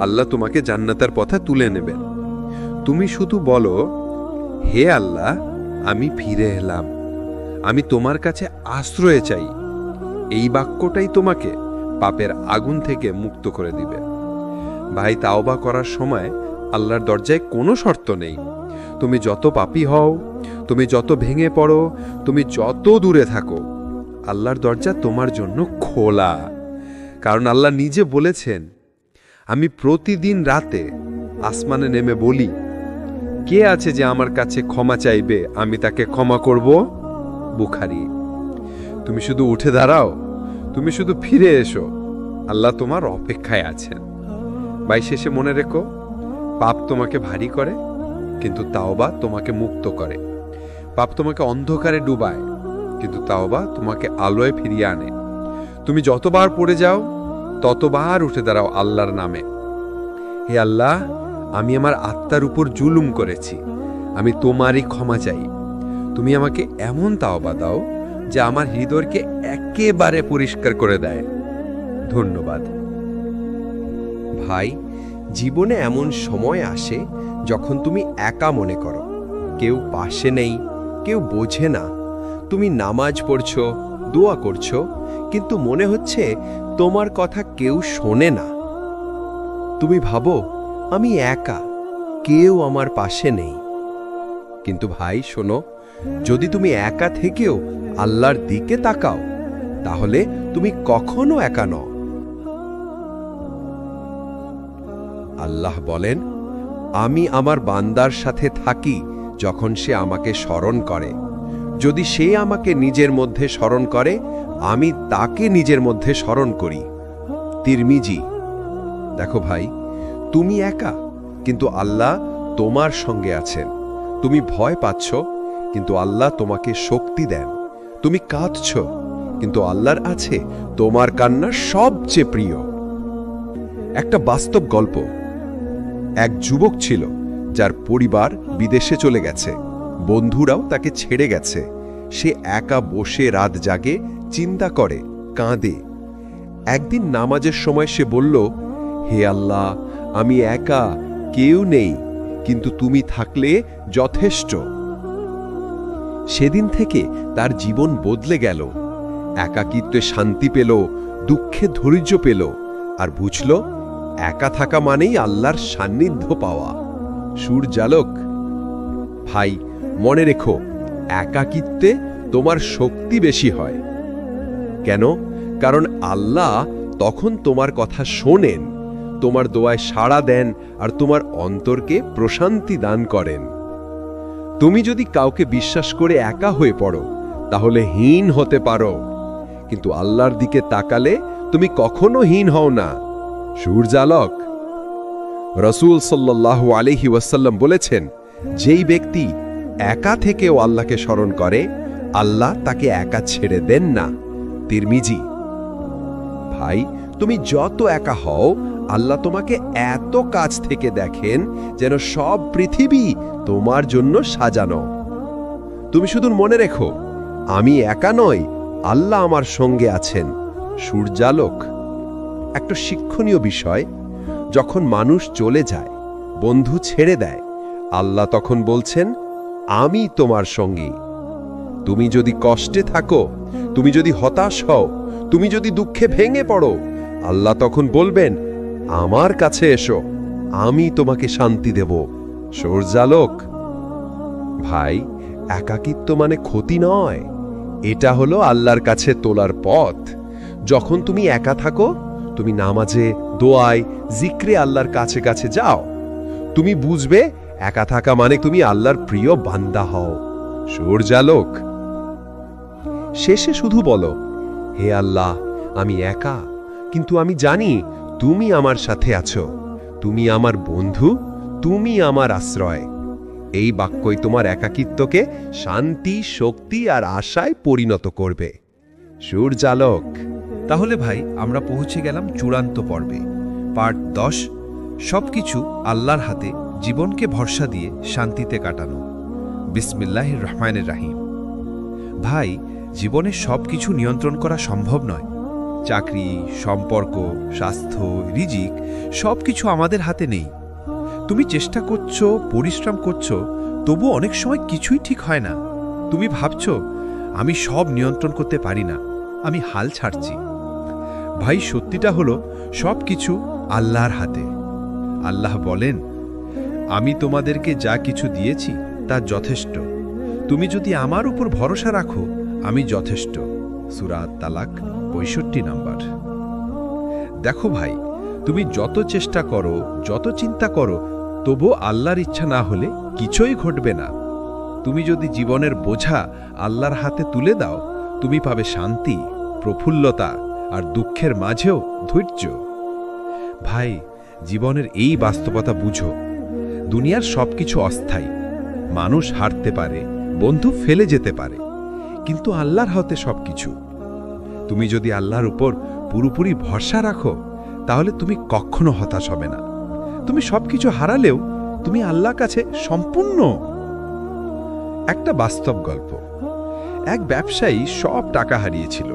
আল্লাহ তোমাকে জান্নাতের পথে তুলে নেবেন। তুমি শুধু বলো, হে আল্লাহ, আমি ফিরে এলাম, আমি তোমার কাছে আশ্রয় চাই। এই বাক্যটাই তোমাকে পাপের আগুন থেকে মুক্ত করে দিবে। ভাই, তাওবা করার সময় আল্লাহর দরজায় কোনো শর্ত নেই। তুমি যত পাপী হও, তুমি যত ভেঙে পড়ো, তুমি যত দূরে থাকো, আল্লাহর দরজা তোমার জন্য খোলা। কারণ আল্লাহ নিজে বলেছেন, আমি প্রতিদিন রাতে আসমানে নেমে বলি, কে আছে যে আমার কাছে ক্ষমা চাইবে, আমি তাকে ক্ষমা করব। বুখারী। তুমি শুধু উঠে দাঁড়াও, তুমি শুধু ফিরে এসো, আল্লাহ তোমার অপেক্ষায় আছেন। ভাই, শেষে মনে রেখো, পাপ তোমাকে ভারী করে, কিন্তু তাওবা তোমাকে মুক্ত করে। পাপ তোমাকে অন্ধকারে ডুবায়, কিন্তু তাওবা তোমাকে আলোয় ফিরিয়ে আনে। তুমি যতবার পড়ে যাও, ততবার উঠে দাঁড়াও আল্লাহর নামে। হে আল্লাহ, আমি আমার আত্মার উপর জুলুম করেছি, আমি তোমারই ক্ষমা চাই। তুমি আমাকে এমন তাওবা দাও যে আমার হৃদয়কে একেবারে পরিষ্কার করে দেয়। ধন্যবাদ। ভাই, জীবনে এমন সময় আসে যখন তুমি একা মনে করো, কেউ পাশে নেই, কেউ বোঝে না। তুমি নামাজ পড়ছো, দোয়া করছো, কিন্তু মনে হচ্ছে তোমার কথা কেউ শোনে না। তুমি ভাবো, আমি একা, কেউ আমার পাশে নেই। কিন্তু ভাই শোনো, যদি তুমি একা থেকেও আল্লাহর দিকে তাকাও, তাহলে তুমি কখনো একা নও। আল্লাহ বলেন, আমি আমার বান্দার সাথে থাকি যখন সে আমাকে স্মরণ করে। যদি সে আমাকে নিজের মধ্যে স্মরণ করে, আমি তাকে নিজের মধ্যে স্মরণ করি। তিরমিজি। দেখো ভাই, তুমি একা, কিন্তু আল্লাহ তোমার সঙ্গে আছেন। তুমি ভয় পাচ্ছ, কিন্তু আল্লাহ তোমাকে শক্তি দেন। তুমি কাঁদছ, কিন্তু আল্লাহর আছে তোমার কান্না সবচেয়ে প্রিয়। একটা বাস্তব গল্প। এক যুবক ছিল যার পরিবার বিদেশে চলে গেছে, বন্ধুরাও তাকে ছেড়ে গেছে, সে একা বসে রাত জাগে, চিন্তা করে, কাঁদে। একদিন নামাজের সময় সে বলল, হে আল্লাহ, আমি একা, কেউ নেই, কিন্তু তুমি থাকলে যথেষ্ট। সেদিন থেকে তার জীবন বদলে গেল। একাকিত্বে শান্তি পেল, দুঃখে ধৈর্য পেল, আর বুঝল একা থাকা মানেই আল্লাহর সান্নিধ্য পাওয়া। সূর্যালোক। ভাই, মনে রেখো, একাকিত্বে তোমার শক্তি বেশি হয়। কেন? কারণ আল্লাহ তখন তোমার কথা শোনেন, তোমার দোয়ায় সাড়া দেন, আর তোমার অন্তরকে প্রশান্তি দান করেন। তুমি যদি কাউকে বিশ্বাস করে একা হয়ে পড়ো, তাহলে হীন হতে পারো, কিন্তু আল্লাহর দিকে তাকালে তুমি কখনো হীন হও না। সূর্যালোক। রাসূল সাল্লাল্লাহু আলাইহি ওয়াসাল্লাম বলেছেন, যেই ব্যক্তি একা থেকেও আল্লাহকে স্মরণ করে, আল্লাহ তাকে একা ছেড়ে দেন না। তিরমিজি। ভাই, তুমি যত একা হও, আল্লাহ তোমাকে এত কাছ থেকে দেখেন যেন সব পৃথিবী তোমার জন্য সাজানো। তুমি শুধু মনে রেখো, আমি একা নই, আল্লাহ আমার সঙ্গে আছেন। সূর্যালোক। একটা শিক্ষণীয় বিষয়, যখন মানুষ চলে যায়, বন্ধু ছেড়ে দেয়, আল্লাহ তখন বলছেন, আমি তোমার সঙ্গী। তুমি যদি কষ্টে থাকো, তুমি যদি হতাশ হও, তুমি যদি দুঃখে ভেঙে পড়ো, আল্লাহ তখন বলবেন, আমার কাছে এসো, আমি তোমাকে শান্তি দেব। সূর্যালোক। ভাই, একাকিত্ব মানে ক্ষতি নয়, এটা হলো আল্লাহর কাছে তোলার পথ। যখন তুমি একা থাকো, তুমি নামাজে, দোয়ায়, জিক্রে আল্লাহর কাছে কাছে যাও। তুমি বুঝবে একা থাকা মানে তুমি আল্লাহর প্রিয় বান্দা হও। সূর্যালোক। শেষে শুধু বলো, হে আল্লাহ, আমি একা, কিন্তু আমি জানি তুমি আমার সাথে আছো। তুমি আমার বন্ধু, তুমি আমার আশ্রয়। এই বাক্যই তোমার একাকিত্বকে শান্তি, শক্তি আর আশায় পরিণত করবে। সূর্যালোক। তাহলে ভাই, আমরা পৌঁছে গেলাম চূড়ান্ত পর্বে, পার্ট 10, সবকিছু আল্লাহর হাতে, জীবনকে ভরসা দিয়ে শান্তিতে কাটানো। বিসমিল্লাহির রহমানির রহিম। ভাই, জীবনে সবকিছু নিয়ন্ত্রণ করা সম্ভব নয়। চাকরি, সম্পর্ক, স্বাস্থ্য, রিজিক সবকিছু আমাদের হাতে নেই। তুমি চেষ্টা করছো, পরিশ্রম করছো, তবু অনেক সময় কিছুই ঠিক হয় না। তুমি ভাবছো, আমি সব নিয়ন্ত্রণ করতে পারি না, আমি হাল ছাড়ছি। ভাই, সত্যিটা হলো সবকিছু আল্লাহর হাতে। আল্লাহ বলেন, আমি তোমাদেরকে যা কিছু দিয়েছি তা যথেষ্ট। তুমি যদি আমার উপর ভরসা রাখো, আমি যথেষ্ট। সূরা তালাক 65 নম্বর। দেখো ভাই, তুমি যত চেষ্টা করো, যত চিন্তা করো, তবু আল্লাহর ইচ্ছা না হলে কিছুই ঘটবে না। তুমি যদি জীবনের বোঝা আল্লাহর হাতে তুলে দাও, তুমি পাবে শান্তি, প্রফুল্লতা, আর দুঃখের মাঝেও ধৈর্য। ভাই, জীবনের এই বাস্তবতা বুঝো, দুনিয়ার সবকিছু অস্থায়ী। মানুষ হারতে পারে, বন্ধু ফেলে যেতে পারে, কিন্তু আল্লাহর হাতে সবকিছু। তুমি যদি আল্লাহর উপর পুরোপুরি ভরসা রাখো, তাহলে তুমি কখনো হতাশ হবে না। তুমি সবকিছু হারালেও তুমি আল্লাহর কাছে সম্পূর্ণ। একটা বাস্তব গল্প। এক ব্যবসায়ী সব টাকা হারিয়েছিল,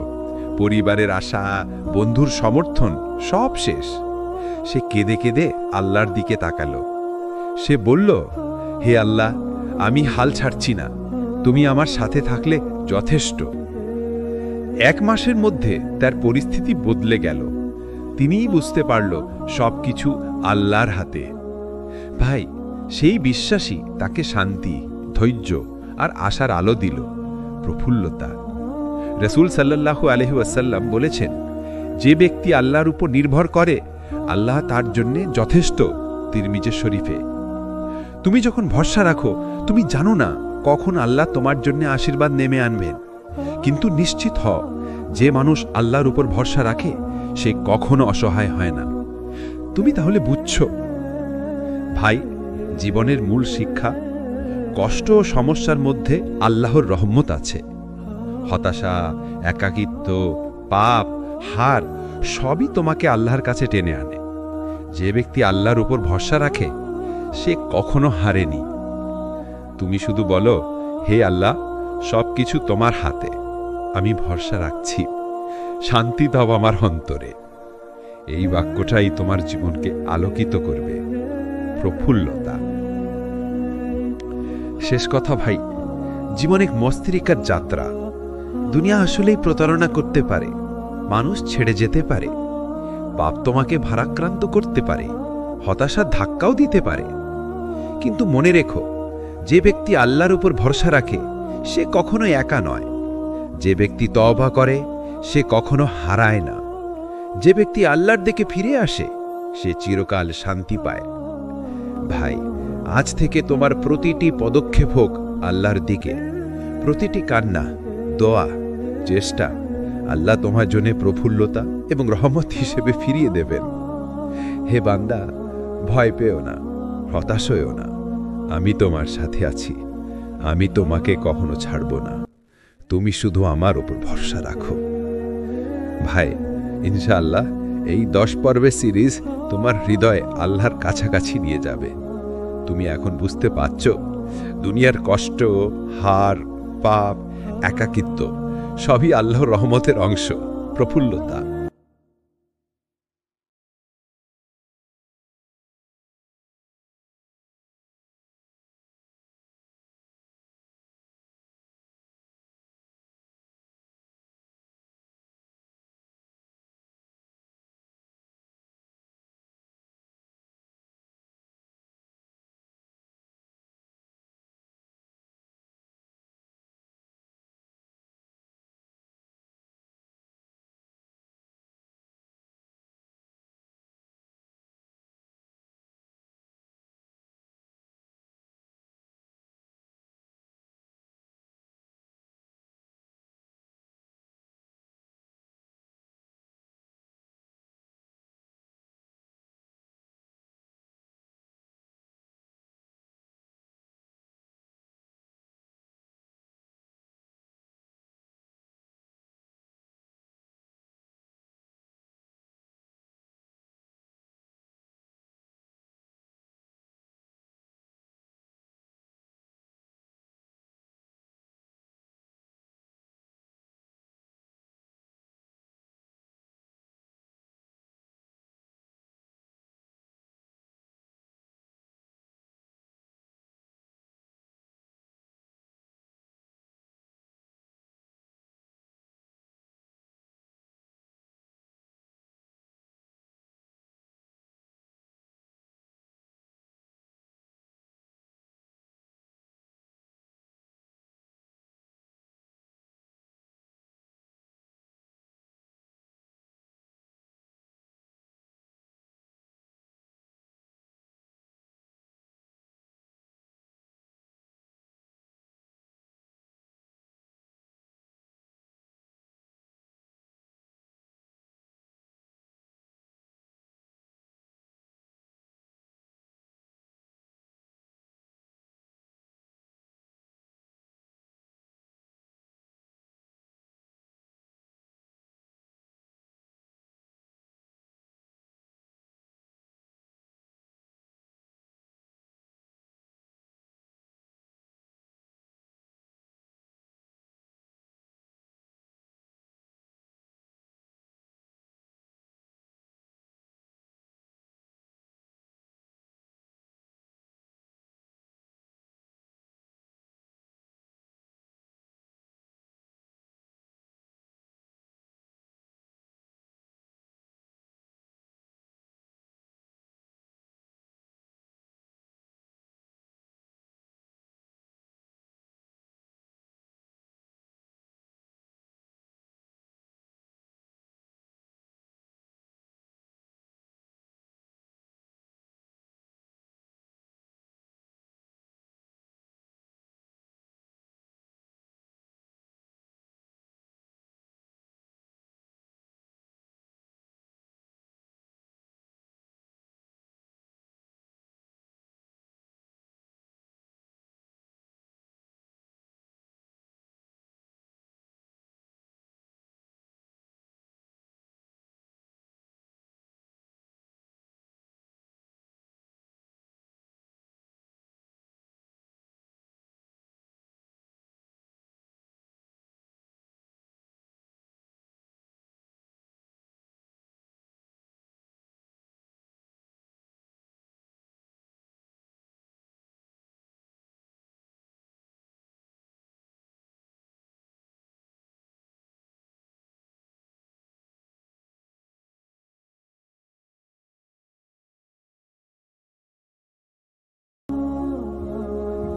পরিবারের আশা, বন্ধুর সমর্থন সব শেষ। সে কেঁদে কেঁদে আল্লাহর দিকে তাকালো। সে বলল, হে আল্লাহ, আমি হাল ছাড়ছি না, তুমি আমার সাথে থাকলে যথেষ্ট। 1 মাসের মধ্যে তার পরিস্থিতি বদলে গেল। তিনিই বুঝতে পারল সবকিছু আল্লাহর হাতে। ভাই, সেই বিশ্বাসী তাকে শান্তি, ধৈর্য আর আশার আলো দিল, প্রফুল্লতা। রাসূল সাল্লাল্লাহু আলাইহি ওয়াসাল্লাম বলেছেন, যে ব্যক্তি আল্লাহর উপর নির্ভর করে, আল্লাহ তার জন্য যথেষ্ট। তিরমিজি শরীফে। তুমি যখন ভরসা রাখো, তুমি জানো না কখন আল্লাহ তোমার জন্য আশীর্বাদ নেমে আনবেন, কিন্তু নিশ্চিত হও, যে মানুষ আল্লাহর উপর ভরসা রাখে সে কখনো অসহায় হয় না। তুমি তাহলে বুঝছো ভাই, জীবনের মূল শিক্ষা, কষ্ট ও সমস্যার মধ্যে আল্লাহর রহমত আছে। হতাশা, একাকিত্ব, পাপ, হার সবই তোমাকে আল্লাহর কাছে টেনে আনে। যে ব্যক্তি আল্লাহর উপর ভরসা রাখে, সে কখনো হারেনি। তুমি শুধু বলো, হে আল্লাহ, সবকিছু তোমার হাতে। আমি ভরসা রাখছি। শান্তি দাও আমার অন্তরে। এই বাক্যটাই তোমার জীবনকে আলোকিত করবে। প্রফুল্লতা। শেষ কথা ভাই, জীবন এক মস্তিষ্কের যাত্রা। দুনিয়া আসলেই প্রতারণা করতে পারে, মানুষ ছেড়ে যেতে পারে, পাপ তোমাকে ভারাক্রান্ত করতে পারে, হতাশার ধাক্কাও দিতে পারে। কিন্তু মনে রেখো, যে ব্যক্তি আল্লাহর উপর ভরসা রাখে সে কখনো একা নয়। যে ব্যক্তি তওবা করে সে কখনো হারায় না। যে ব্যক্তি আল্লাহর দিকে ফিরে আসে সে চিরকাল শান্তি পায়। ভাই, আজ থেকে তোমার প্রতিটি পদক্ষেপ হোক আল্লাহর দিকে। প্রতিটি কান্না, দোয়া, চেষ্টা আল্লাহ তোমার জন্য প্রফুল্লতা এবং রহমত হিসেবে ফিরিয়ে দেবেন। হে বান্দা, ভয় পেও না, হতাশ হইও না। আমি তোমার সাথে আছি। আমি তোমাকে কখনো ছাড়ব না। তুমি শুধু আমার উপর ভরসা রাখো। ভাই, ইনশাআল্লাহ এই 10 পর্বের সিরিজ তোমার হৃদয় আল্লাহর কাছাকাছি নিয়ে যাবে। তুমি এখন বুঝতে পারছ, দুনিয়ার কষ্ট, হার, পাপ, একাকিত্ব সবই আল্লাহর রহমতের অংশ, প্রফুল্লতা।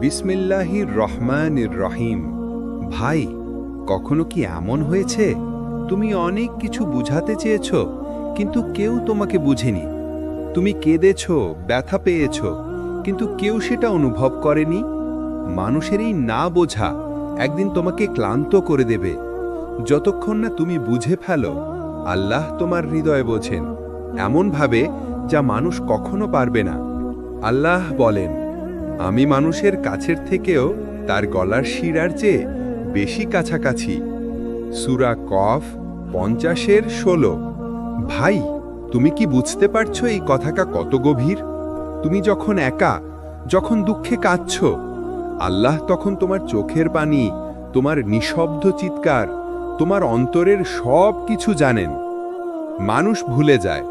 বিসমিল্লাহির রহমানির রহিম। ভাই, কখনো কি এমন হয়েছে তুমি অনেক কিছু বুঝাতে চেয়েছ, কিন্তু কেউ তোমাকে বুঝেনি? তুমি কেঁদেছ, ব্যথা পেয়েছ, কিন্তু কেউ সেটা অনুভব করেনি? মানুষের এই না বোঝা একদিন তোমাকে ক্লান্ত করে দেবে। যতক্ষণ না তুমি বুঝে ফেলো, আল্লাহ তোমার হৃদয় বোঝেন এমনভাবে যা মানুষ কখনো পারবে না। আল্লাহ বলেন, আমি মানুষের কাছের থেকেও তার গলার শিরার চেয়ে বেশি কাছাকাছি। সূরা কফ 50-16। ভাই, তুমি কি বুঝতে পারছো এই কথাটা কত গভীর? তুমি যখন একা, যখন দুঃখে কাঁদছ, আল্লাহ তখন তোমার চোখের পানি, তোমার নিঃশব্দ চিৎকার, তোমার অন্তরের সব কিছু জানেন। মানুষ ভুলে যায়,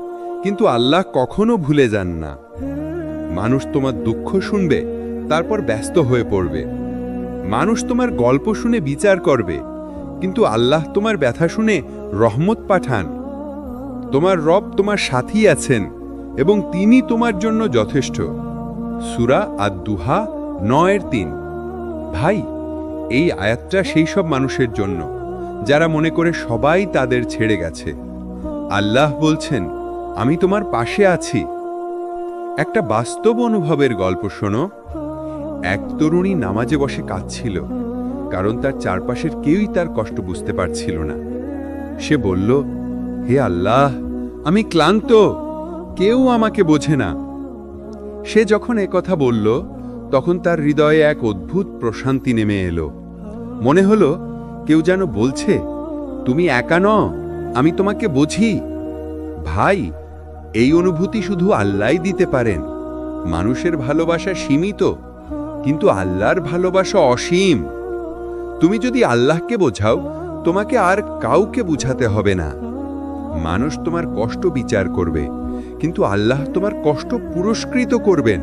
কিন্তু আল্লাহ কখনো ভুলে যান না। মানুষ তোমার দুঃখ শুনবে, তারপর ব্যস্ত হয়ে পড়বে। মানুষ তোমার গল্প শুনে বিচার করবে, কিন্তু আল্লাহ তোমার ব্যথা শুনে রহমত পাঠান। তোমার রব তোমার সাথী আছেন এবং তিনি তোমার জন্য যথেষ্ট। সূরা আদ-দুহা 9-3। ভাই, এই আয়াতটা সেই সব মানুষের জন্য যারা মনে করে সবাই তাদের ছেড়ে গেছে। আল্লাহ বলছেন, আমি তোমার পাশে আছি। একটা বাস্তব অনুভবের গল্প শোনো। এক তরুণী নামাজে বসে কাঁদছিল, কারণ তার চারপাশের কেউই তার কষ্ট বুঝতে পারছিল না। সে বলল, হে আল্লাহ, আমি ক্লান্ত, কেউ আমাকে বোঝে না। সে যখন কথা বলল, তখন তার হৃদয়ে এক অদ্ভুত প্রশান্তি নেমে এলো। মনে হলো কেউ যেন বলছে, তুমি একা নও, আমি তোমাকে বুঝি। ভাই, এই অনুভূতি শুধু আল্লাহই দিতে পারেন। মানুষের ভালোবাসা সীমিত, কিন্তু আল্লাহর ভালোবাসা অসীম। তুমি যদি আল্লাহকে বোঝাও, তোমাকে আর কাউকে বুঝাতে হবে না। মানুষ তোমার কষ্ট বিচার করবে, কিন্তু আল্লাহ তোমার কষ্ট পুরস্কৃত করবেন।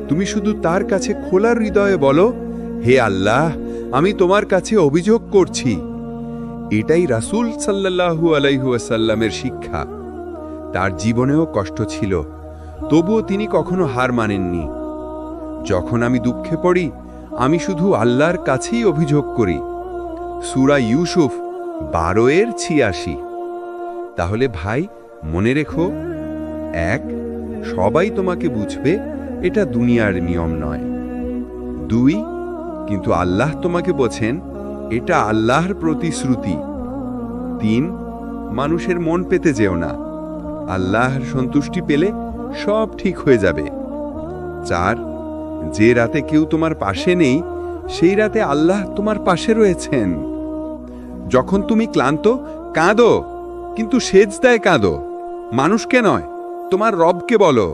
তুমি শুধু তার কাছে খোলা হৃদয়ে বলো, হে আল্লাহ, আমি তোমার কাছে অভিযোগ করছি। এটাই রাসূল সাল্লাল্লাহু আলাইহি ওয়াসাল্লামের শিক্ষা। তার জীবনেও কষ্ট ছিল, তবুও তিনি কখনো হার মানেননি। যখন আমি দুঃখে পড়ি, আমি শুধু আল্লাহর কাছেই অভিযোগ করি। সূরা ইউসুফ 12-86। তাহলে ভাই, মনে রেখো, 1, সবাই তোমাকে বুঝবে, এটা দুনিয়ার নিয়ম নয়। 2, কিন্তু আল্লাহ তোমাকে বোঝেন, এটা আল্লাহর প্রতিশ্রুতি। 3, মানুষের মন পেতে যেও না, আল্লাহর সন্তুষ্টি পেলে সব ঠিক হয়ে যাবে। 4, যে রাতে কেউ তোমার পাশে নেই, সেই রাতে আল্লাহ তোমার পাশে রয়েছেন। যখন তুমি ক্লান্ত, কাঁদো, কিন্তু সেজদায় কাঁদো। মানুষকে নয়, তোমার রবকে বলো,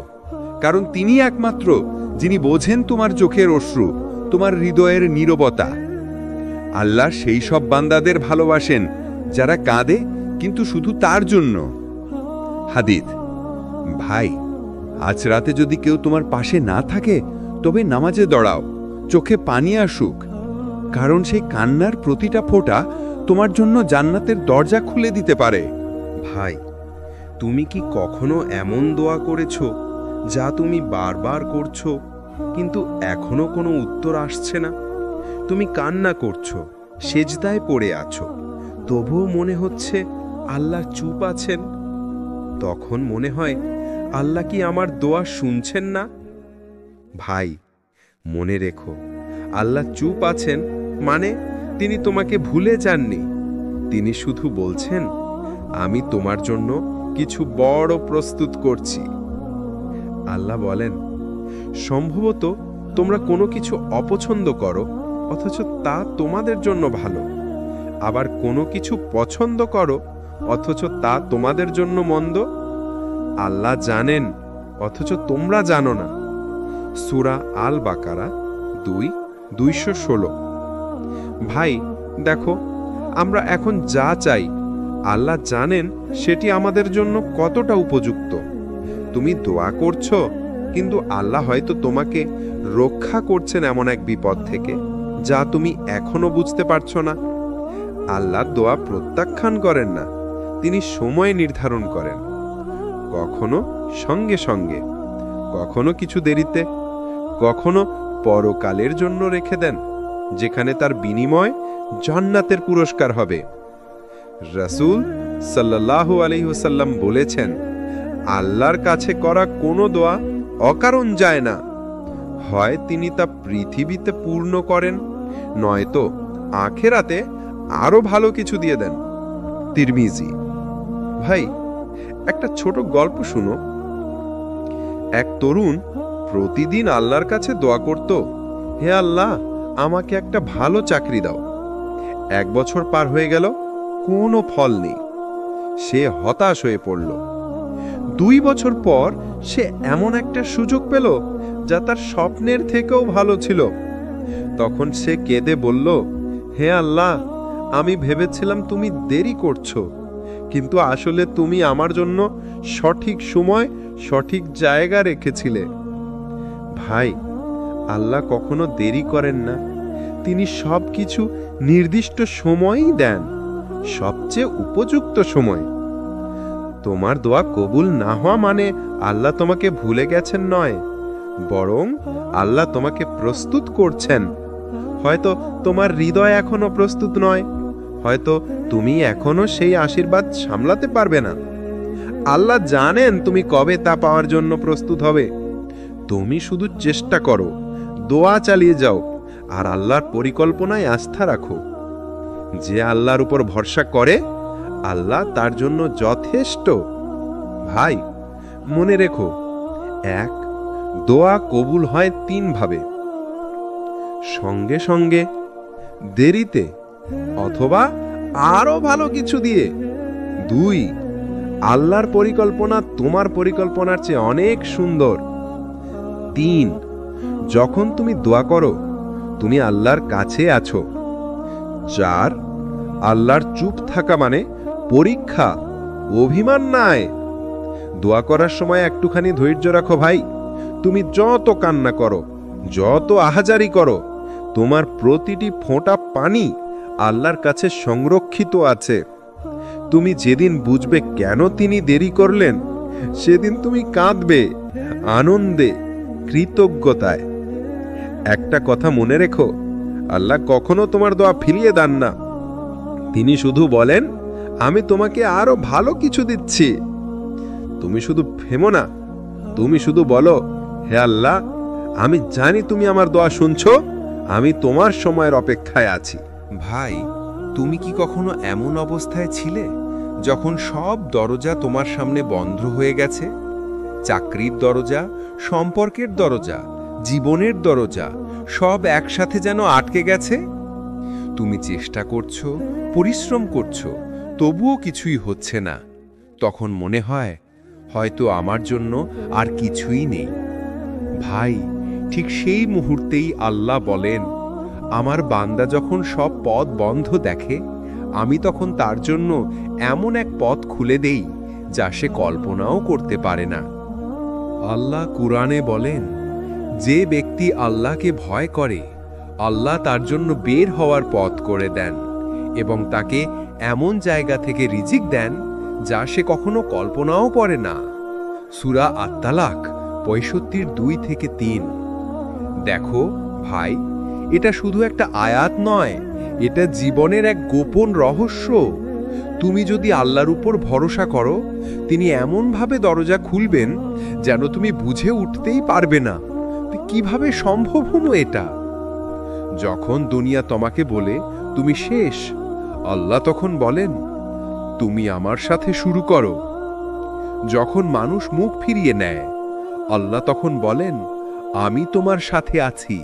কারণ তিনি একমাত্র যিনি বোঝেন তোমার চোখের অশ্রু, তোমার হৃদয়ের নীরবতা। আল্লাহ সেই সব বান্দাদের ভালোবাসেন যারা কাঁদে, কিন্তু শুধু তার জন্য। হাদিস। ভাই, আজ রাতে যদি কেউ তোমার পাশে না থাকে, তবে নামাজে দাঁড়াও, চোখে পানি আসুক, কারণ সেই কান্নার প্রতিটা ফোঁটা তোমার জন্য জান্নাতের দরজা খুলে দিতে পারে। ভাই, তুমি কি কখনো এমন দোয়া করেছো যা তুমি বারবার করছো, কিন্তু এখনো কোনো উত্তর আসছে না? তুমি কান্না করছো, সেজদায় পড়ে আছো, তবুও মনে হচ্ছে আল্লাহ চুপ আছেন। তখন মনে হয়, আল্লাহ কি আমার দোয়া শুনছেন না? ভাই, মনে রেখো, আল্লাহ চুপ আছেন মানে তিনি তোমাকে ভুলে যাননি। তিনি শুধু বলছেন, আমি তোমার জন্য কিছু বড় প্রস্তুত করছি। আল্লাহ বলেন, সম্ভবত তোমরা কোনো কিছু অপছন্দ করো, অথচ তা তোমাদের জন্য ভালো। আবার কোনো কিছু পছন্দ করো, অথচ তা তোমাদের জন্য মন্দ। আল্লাহ জানেন, অথচ তোমরা জানো না। সূরা আল বাকারা 2:216। ভাই, দেখো, আমরা এখন যা চাই, আল্লাহ জানেন সেটি আমাদের জন্য কতটা উপযুক্ত। তুমি দোয়া করছো, কিন্তু আল্লাহ হয়তো তোমাকে রক্ষা করছেন এমন এক বিপদ থেকে যা তুমি এখনো বুঝতে পারছো না। আল্লাহ দোয়া প্রত্যাখ্যান করেন না, তিনি সময় নির্ধারণ করেন। কখনো সঙ্গে সঙ্গে, কখনো কিছু দেরিতে, কখনো পরকালের জন্য রেখে দেন, যেখানে তার বিনিময় জান্নাতের পুরস্কার হবে। রাসূল সাল্লাল্লাহু আলাইহি ওয়াসাল্লাম বলেছেন, আল্লাহর কাছে করা কোনো দোয়া অকারণ যায় না। হয় তিনি তা পৃথিবীতে পূর্ণ করেন, নয়তো আখেরাতে আরো ভালো কিছু দিয়ে দেন। তিরমিজি। ভাই, একটা ছোট গল্প শুনো। এক তরুণ প্রতিদিন আল্লাহর কাছে দোয়া করত, হে আল্লাহ, আমাকে একটা ভালো চাকরি দাও। 1 বছর পার হয়ে গেল, কোনো ফল নেই। সে হতাশ হয়ে পড়ল। 2 বছর পর সে এমন একটা সুযোগ পেল যা তার স্বপ্নের থেকেও ভালো ছিল। তখন সে কেঁদে বলল, হে আল্লাহ, আমি ভেবেছিলাম তুমি দেরি করছো, কিন্তু আসলে তুমি আমার জন্য সঠিক সময় সঠিক জায়গা রেখেছিলে। ভাই, আল্লাহ কখনো দেরি করেন না। তিনি সবকিছু নির্দিষ্ট সময়ই দেন, সবচেয়ে উপযুক্ত সময়। তোমার দোয়া কবুল না হওয়া মানে আল্লাহ তোমাকে ভুলে গেছেন নয়, বরং আল্লাহ তোমাকে প্রস্তুত করছেন। হয়তো তোমার হৃদয় এখনো প্রস্তুত নয়, হয়তো তুমি এখনো সেই আশীর্বাদ সামলাতে পারবে না। আল্লাহ জানেন তুমি কবে তা পাওয়ার জন্য প্রস্তুত হবে। তুমি শুধু চেষ্টা করো, দোয়া চালিয়ে যাও, আর আল্লাহর পরিকল্পনায় আস্থা রাখো। যে আল্লাহর উপর ভরসা করে, আল্লাহ তার জন্য যথেষ্ট। ভাই, মনে রেখো, 1, দোয়া কবুল হয় 3 ভাবে: সঙ্গে সঙ্গে, দেরিতে, অথবা আরো ভালো কিছু দিয়ে। 2, আল্লাহর পরিকল্পনা তোমার পরিকল্পনার চেয়ে অনেক সুন্দর। 3, যখন তুমি দোয়া করো, তুমি আল্লাহর কাছে আছো। 4, আল্লাহর চুপ থাকা মানে পরীক্ষা, অভিমান নয়। দোয়া করার সময় একটুখানি ধৈর্য রাখো ভাই। তুমি যত কান্না করো, যত আহাজারি করো, তোমার প্রতিটি ফোঁটা পানি আল্লাহর কাছে সংরক্ষিত আছে। তুমি যেদিন বুঝবে কেন তিনি দেরি করলেন, সেদিন তুমি কাঁদবে আনন্দে, কৃতজ্ঞতায়। একটা কথা মনে রেখো, আল্লাহ কখনো তোমার দোয়া ফিরিয়ে দেন না। তিনি শুধু বলেন, আমি তোমাকে আরো ভালো কিছু দিচ্ছি। তুমি শুধু থেমো না, তুমি শুধু বলো, হে আল্লাহ, আমি জানি তুমি আমার দোয়া শুনছো, আমি তোমার সময়ের অপেক্ষায় আছি। ভাই, তুমি কি কখনো এমন অবস্থায় ছিলে যখন সব দরজা তোমার সামনে বন্ধ হয়ে গেছে? চাকরির দরজা, সম্পর্কের দরজা, জীবনের দরজা, সব একসাথে যেন আটকে গেছে। তুমি চেষ্টা করছো, পরিশ্রম করছো, তবুও কিছুই হচ্ছে না। তখন মনে হয়, হয়তো আমার জন্য আর কিছুই নেই। ভাই, ঠিক সেই মুহূর্তেই আল্লাহ বলেন, আমার বান্দা যখন সব পথ বন্ধ দেখে, আমি তখন তার জন্য এমন এক পথ খুলে দেই যা সে কল্পনাও করতে পারে না। আল্লাহ কুরআনে বলেন, যে ব্যক্তি আল্লাহকে ভয় করে, আল্লাহ তার জন্য বের হওয়ার পথ করে দেন এবং তাকে এমন জায়গা থেকে রিজিক দেন যা সে কখনো কল্পনাও করে না। সূরা আত-তালাক 65-2-3। দেখো ভাই, এটা শুধু একটা আয়াত নয়, এটা জীবনের এক গোপন রহস্য। তুমি যদি আল্লাহর উপর ভরসা করো, তিনি এমনভাবে দরজা খুলবেন যেন তুমি বুঝে উঠতেই পারবে না কিভাবে সম্ভব হলো এটা। যখন দুনিয়া তোমাকে বলে তুমি শেষ, আল্লাহ তখন বলেন, তুমি আমার সাথে শুরু করো। যখন মানুষ মুখ ফিরিয়ে নেয়, আল্লাহ তখন বলেন, আমি তোমার সাথে আছি।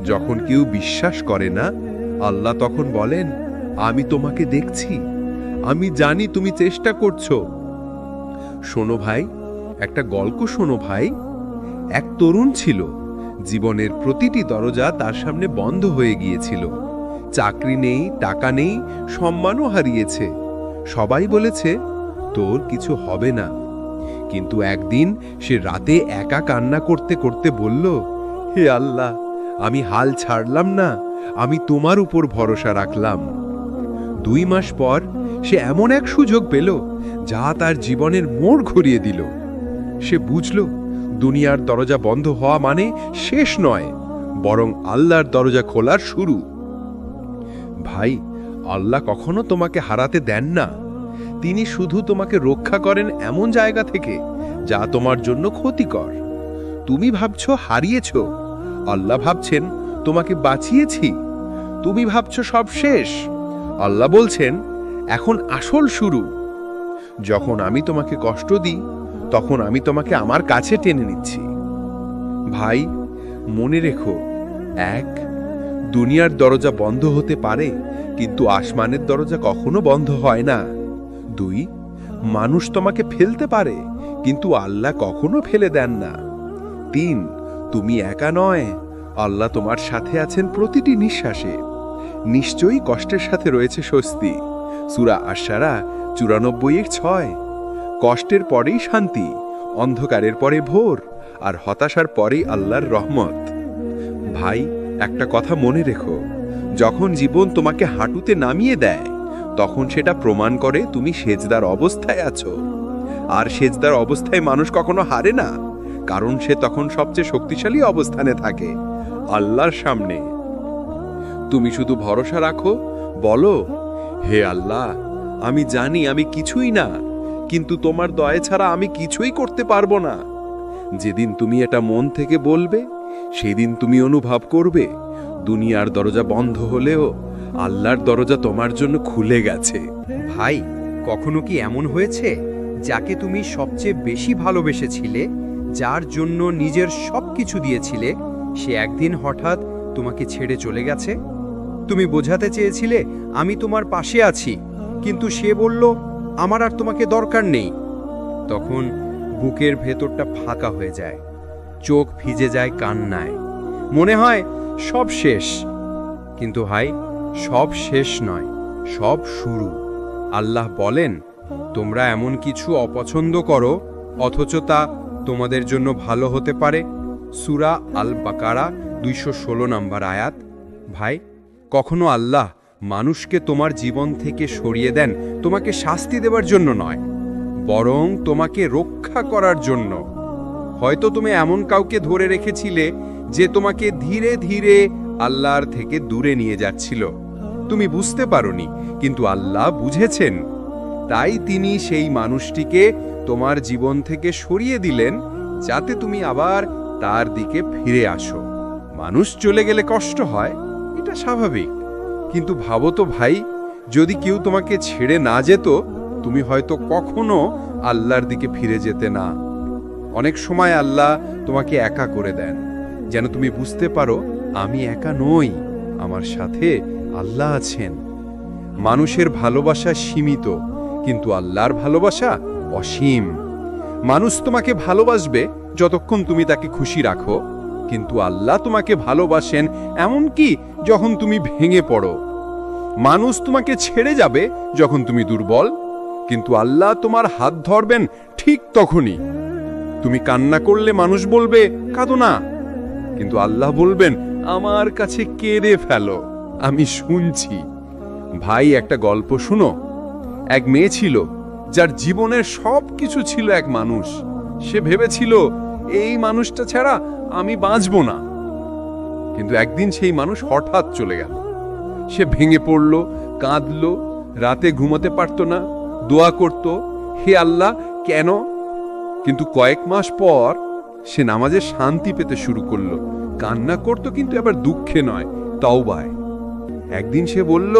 যখন কেউ বিশ্বাস করে না, আল্লাহ তখন বলেন, আমি তোমাকে দেখছি, আমি জানি তুমি চেষ্টা করছো। শোনো ভাই, একটা গল্প শোনো ভাই। এক তরুণ ছিল, জীবনের প্রতিটি দরজা তার সামনে বন্ধ হয়ে গিয়েছিল। চাকরি নেই, টাকা নেই, সম্মানও হারিয়েছে। সবাই বলেছে, তোর কিছু হবে না। কিন্তু একদিন সে রাতে একা কান্না করতে করতে বলল, হে আল্লাহ, আমি হাল ছাড়লাম না, আমি তোমার উপর ভরসা রাখলাম। 2 মাস পর সে এমন এক সুযোগ পেল যা তার জীবনের মোড় ঘুরিয়ে দিল। সে বুঝল, দুনিয়ার দরজা বন্ধ হওয়া মানে শেষ নয়, বরং আল্লাহর দরজা খোলার শুরু। ভাই, আল্লাহ কখনো তোমাকে হারাতে দেন না। তিনি শুধু তোমাকে রক্ষা করেন এমন জায়গা থেকে যা তোমার জন্য ক্ষতিকর। তুমি ভাবছো হারিয়েছ, আল্লাহ ভাবছেন তোমাকে বাঁচিয়েছি। তুমি ভাবছো সব শেষ, আল্লাহ বলছেন এখন আসল শুরু। যখন আমি তোমাকে কষ্ট দিই, তখন আমি তোমাকে আমার কাছে টেনে নিচ্ছি। ভাই, মনে রেখো, এক, দুনিয়ার দরজা বন্ধ হতে পারে, কিন্তু আসমানের দরজা কখনো বন্ধ হয় না। দুই, মানুষ তোমাকে ফেলতে পারে, কিন্তু আল্লাহ কখনো ফেলে দেন না। তিন, তুমি একা নয়, আল্লাহ তোমার সাথে আছেন প্রতিটি নিঃশ্বাসে। নিশ্চয়ই কষ্টের সাথে রয়েছে স্বস্তি। সূরা আশ-শারা 94:6। কষ্টের পরেই শান্তি, অন্ধকারের পরে ভোর, আর হতাশার পরেই আল্লাহর রহমত। ভাই, একটা কথা মনে রেখো, যখন জীবন তোমাকে হাঁটুতে নামিয়ে দেয়, তখন সেটা প্রমাণ করে তুমি সেজদার অবস্থায় আছো। আর সেজদার অবস্থায় মানুষ কখনো হারে না, কারণ সে তখন সবচেয়ে শক্তিশালী অবস্থানে থাকে, আল্লাহর সামনে। তুমি শুধু ভরসা রাখো, বলো, হে আল্লাহ, আমি জানি আমি কিছুই না, কিন্তু তোমার দয়া ছাড়া আমি কিছুই করতে পারবো না। যেদিন তুমি এটা মন থেকে বলবে, সেদিন তুমি অনুভব করবে দুনিয়ার দরজা বন্ধ হলেও আল্লাহর দরজা তোমার জন্য খুলে গেছে। ভাই, কখনো কি এমন হয়েছে যাকে তুমি সবচেয়ে বেশি ভালোবেসেছিলে, যার জন্য নিজের সবকিছু দিয়েছিলে, সে একদিন হঠাৎ তোমাকে ছেড়ে চলে গেছে? তুমি বোঝাতে চেয়েছিলে আমি তোমার পাশে আছি, কিন্তু সে বলল আমার আর তোমাকে দরকার নেই। তখন বুকের ভেতরটা ফাঁকা হয়ে যায়, চোখ ভিজে যায় কান্নায়, মনে হয় সব শেষ। কিন্তু ভাই, সব শেষ নয়, সব শুরু। আল্লাহ বলেন, তোমরা এমন কিছু অপছন্দ করো, অথচ তা তোমাদের জন্য ভালো হতে পারে। সূরা আল বাকারা 216 নম্বর আয়াত। ভাই, কখনো আল্লাহ মানুষকে তোমার জীবন থেকে সরিয়ে দেন তোমাকে শাস্তি দেওয়ার জন্য নয়, বরং তোমাকে রক্ষা করার জন্য। হয়তো তুমি এমন কাউকে ধরে রেখেছিলে যে তোমাকে ধীরে ধীরে আল্লাহর থেকে দূরে নিয়ে যাচ্ছিল। তুমি বুঝতে পারোনি, কিন্তু আল্লাহ বুঝেছেন। তাই তিনি সেই মানুষটিকে তোমার জীবন থেকে সরিয়ে দিলেন, যাতে তুমি আবার তার দিকে ফিরে আসো। মানুষ চলে গেলে কষ্ট হয়, এটা স্বাভাবিক। কিন্তু ভাবো তো ভাই, যদি কেউ তোমাকে ছেড়ে না যেত, তুমি হয়তো কখনো আল্লাহর দিকে ফিরে যেতে না। অনেক সময় আল্লাহ তোমাকে একা করে দেন, যেন তুমি বুঝতে পারো আমি একা নই, আমার সাথে আল্লাহ আছেন। মানুষের ভালোবাসা সীমিত, কিন্তু আল্লাহর ভালোবাসা অসীম। মানুষ তোমাকে ভালোবাসবে যতক্ষণ তুমি তাকে খুশি রাখো, কিন্তু আল্লাহ তোমাকে ভালোবাসেন এমনকি যখন তুমি ভেঙে পড়ো। মানুষ তোমাকে ছেড়ে যাবে যখন তুমি দুর্বল, কিন্তু আল্লাহ তোমার হাত ধরবেন ঠিক তখনই। তুমি কান্না করলে মানুষ বলবে কাঁদো না, কিন্তু আল্লাহ বলবেন আমার কাছে কেঁদে ফেলো, আমি শুনছি। ভাই, একটা গল্প শুনো। এক মেয়ে ছিল যার জীবনের সব কিছু ছিল এক মানুষ। সে ভেবেছিল এই মানুষটা ছাড়া আমি বাঁচব না, কিন্তু একদিন সেই মানুষ হঠাৎ চলে গেল। সে ভেঙে পড়ল, কাঁদল, রাতে ঘুমাতে পারত না, দোয়া করত, হে আল্লাহ কেন? কিন্তু কয়েক মাস পর সে নামাজে শান্তি পেতে শুরু করলো। কান্না করত, কিন্তু এবার দুঃখে নয়, তাওবায়। একদিন সে বলল,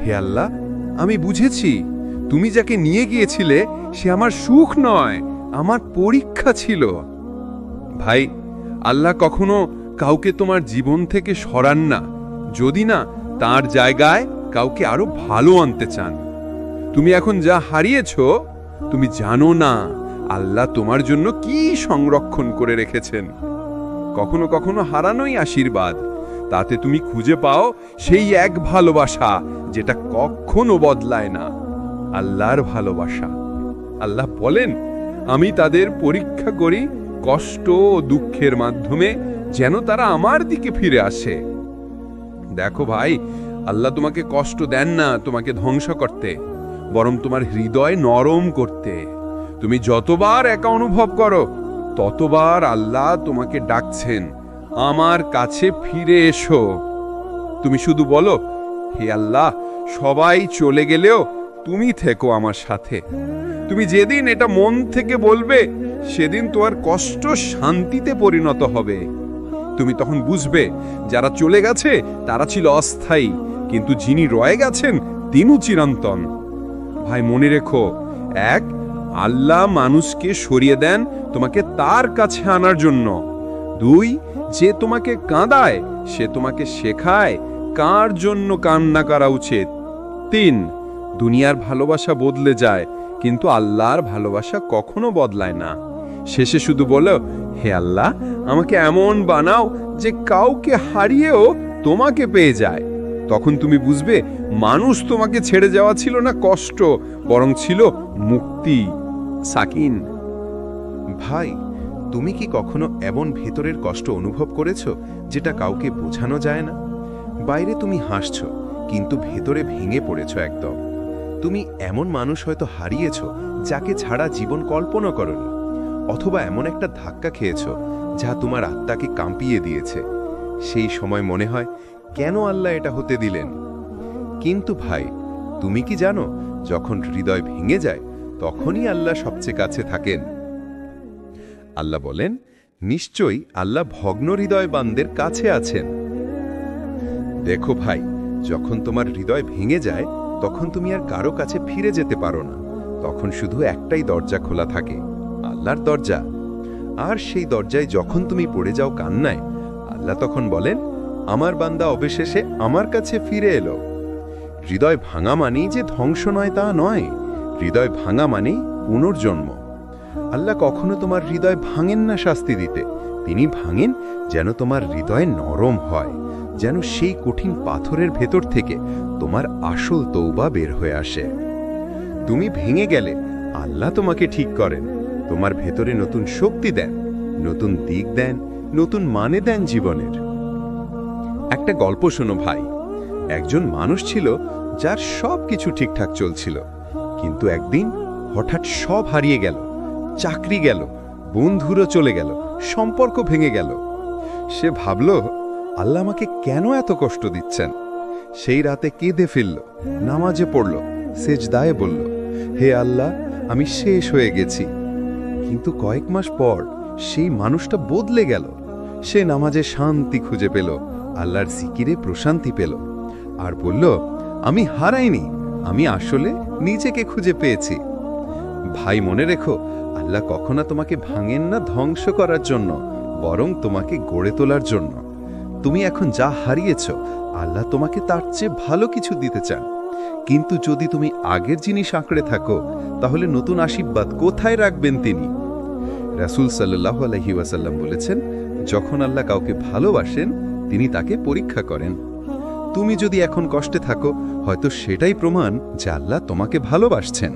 হে আল্লাহ, আমি বুঝেছি তুমি যাকে নিয়ে গিয়েছিলে সে আমার সুখ নয়, আমার পরীক্ষা ছিল। ভাই, আল্লাহ কখনো কাউকে তোমার জীবন থেকে সরান না, যদি না তার জায়গায় কাউকে আরো ভালো আনতে চান। তুমি এখন যা হারিয়েছো, তুমি জানো না আল্লাহ তোমার জন্য কি সংরক্ষণ করে রেখেছেন। কখনো কখনো হারানোই আশীর্বাদ, তাতে তুমি খুঁজে পাও সেই এক ভালোবাসা যেটা কখনো বদলায় না, আল্লাহর ভালোবাসা। আল্লাহ বলেন, আমি তাদের পরীক্ষা করি কষ্ট ও দুঃখের মাধ্যমে, যেন তারা আমার দিকে ফিরে আসে। দেখো ভাই, আল্লাহ তোমাকে কষ্ট দেন না তোমাকে ধ্বংস করতে, বরং তোমার হৃদয় নরম করতে। তুমি যতবার একা অনুভব করো, ততবার আল্লাহ তোমাকে ডাকছেন, আমার কাছে ফিরে এসো। তুমি শুধু বলো, হে আল্লাহ, সবাই চলে গেলেও তুমি থেকো আমার সাথে। তুমি যেদিন এটা মন থেকে বলবে, সেদিন তোমার কষ্ট শান্তিতে পরিণত হবে। তুমি তখন বুঝবে, যারা চলে গেছে তারা ছিল অস্থায়ী, কিন্তু যিনি রয়ে গেছেন তিনিও চিরন্তন। ভাই, মনে রেখো, এক, আল্লাহ মানুষকে সরিয়ে দেন তোমাকে তার কাছে আনার জন্য। দুই, যে তোমাকে কাঁদায় সে তোমাকে শেখায় কার জন্য কান্না করা উচিত। তিন, দুনিয়ার ভালোবাসা বদলে যায়, কিন্তু আল্লাহর ভালোবাসা কখনো বদলায় না। শেষে শুধু বলো, হে আল্লাহ, আমাকে এমন বানাও যে কাউকে হারিয়েও তোমাকে পেয়ে যায়। তখন তুমি বুঝবে, মানুষ তোমাকে ছেড়ে যাওয়া ছিল না কষ্ট, বরং ছিল মুক্তি। সাকিন। ভাই, তুমি কি কখনো এমন ভেতরের কষ্ট অনুভব করেছো যেটা কাউকে বোঝানো যায় না? বাইরে তুমি হাসছো, কিন্তু ভেতরে ভেঙে পড়েছো একদম। তুমি এমন মানুষ হয়তো হারিয়েছো যাকে ছাড়া জীবন কল্পনা করনি, অথবা এমন একটা ধাক্কা খেয়েছো যা তোমার আত্মাকে কাঁপিয়ে দিয়েছে। সেই সময় মনে হয়, কেন আল্লাহ এটা হতে দিলেন? কিন্তু ভাই, তুমি কি জানো, যখন হৃদয় ভেঙে যায় তখনই আল্লাহ সবচেয়ে কাছে থাকেন। আল্লাহ বলেন, নিশ্চয়ই আল্লাহ ভগ্ন হৃদয়বানদের কাছে আছেন। দেখো ভাই, যখন তোমার হৃদয় ভেঙে যায় তখন তুমি আর কারো কাছে ফিরে যেতে পারো না। তখন শুধু একটাই দরজা খোলা থাকে, আল্লাহর দরজা। আর সেই দরজায় যখন তুমি পড়ে যাও কান্নায়, আল্লাহ তখন বলেন, আমার বান্দা অবশেষে আমার কাছে ফিরে এলো। হৃদয় ভাঙা মানেই যে ধ্বংস নয় তা নয়, হৃদয় ভাঙা মানেই পুনর্জন্ম। আল্লাহ কখনো তোমার হৃদয় ভাঙেন না শাস্তি দিতে, তিনি ভাঙেন যেন তোমার হৃদয় নরম হয়, যেন সেই কঠিন পাথরের ভেতর থেকে তোমার আসল তৌবা বের হয়ে আসে। তুমি ভেঙে গেলে আল্লাহ তোমাকে ঠিক করেন, তোমার ভেতরে নতুন শক্তি দেন, নতুন দিক দেন, নতুন মানে দেন জীবনের। একটা গল্প শোনো ভাই। একজন মানুষ ছিল যার সব কিছু ঠিকঠাক চলছিল, কিন্তু একদিন হঠাৎ সব হারিয়ে গেল। চাকরি গেল, বন্ধুরও চলে গেল, সম্পর্ক ভেঙে গেল। সে ভাবল, আল্লাহ আমাকে কেন এত কষ্ট দিচ্ছেন? সেই রাতে কেঁদে ফেলল, নামাজে পড়ল, সেজদায় বলল, হে আল্লাহ, আমি শেষ হয়ে গেছি। কিন্তু কয়েক মাস পর সেই মানুষটা বদলে গেল। সে নামাজে শান্তি খুঁজে পেল, আল্লাহর জিকিরে প্রশান্তি পেল, আর বলল, আমি হারাইনি, আমি আসলে নিজেকে খুঁজে পেয়েছি। ভাই, মনে রেখো, আল্লাহ কখনো তোমাকে ভাঙেন না ধ্বংস করার জন্য, বরং তোমাকে গড়ে তোলার জন্য। তুমি এখন যা হারিয়েছ, আল্লাহ তোমাকে তার চেয়ে ভালো কিছু দিতে চান। কিন্তু যদি তুমি আগের জিনিস আঁকড়ে থাকো, তাহলে নতুন আশীর্বাদ কোথায় রাখবেন তিনি? রাসূল সাল্লাল্লাহু আলাইহি ওয়াসাল্লাম বলেছেন, যখন আল্লাহ কাউকে ভালোবাসেন তিনি তাকে পরীক্ষা করেন। তুমি যদি এখন কষ্টে থাকো, হয়তো সেটাই প্রমাণ যে আল্লাহ তোমাকে ভালোবাসছেন,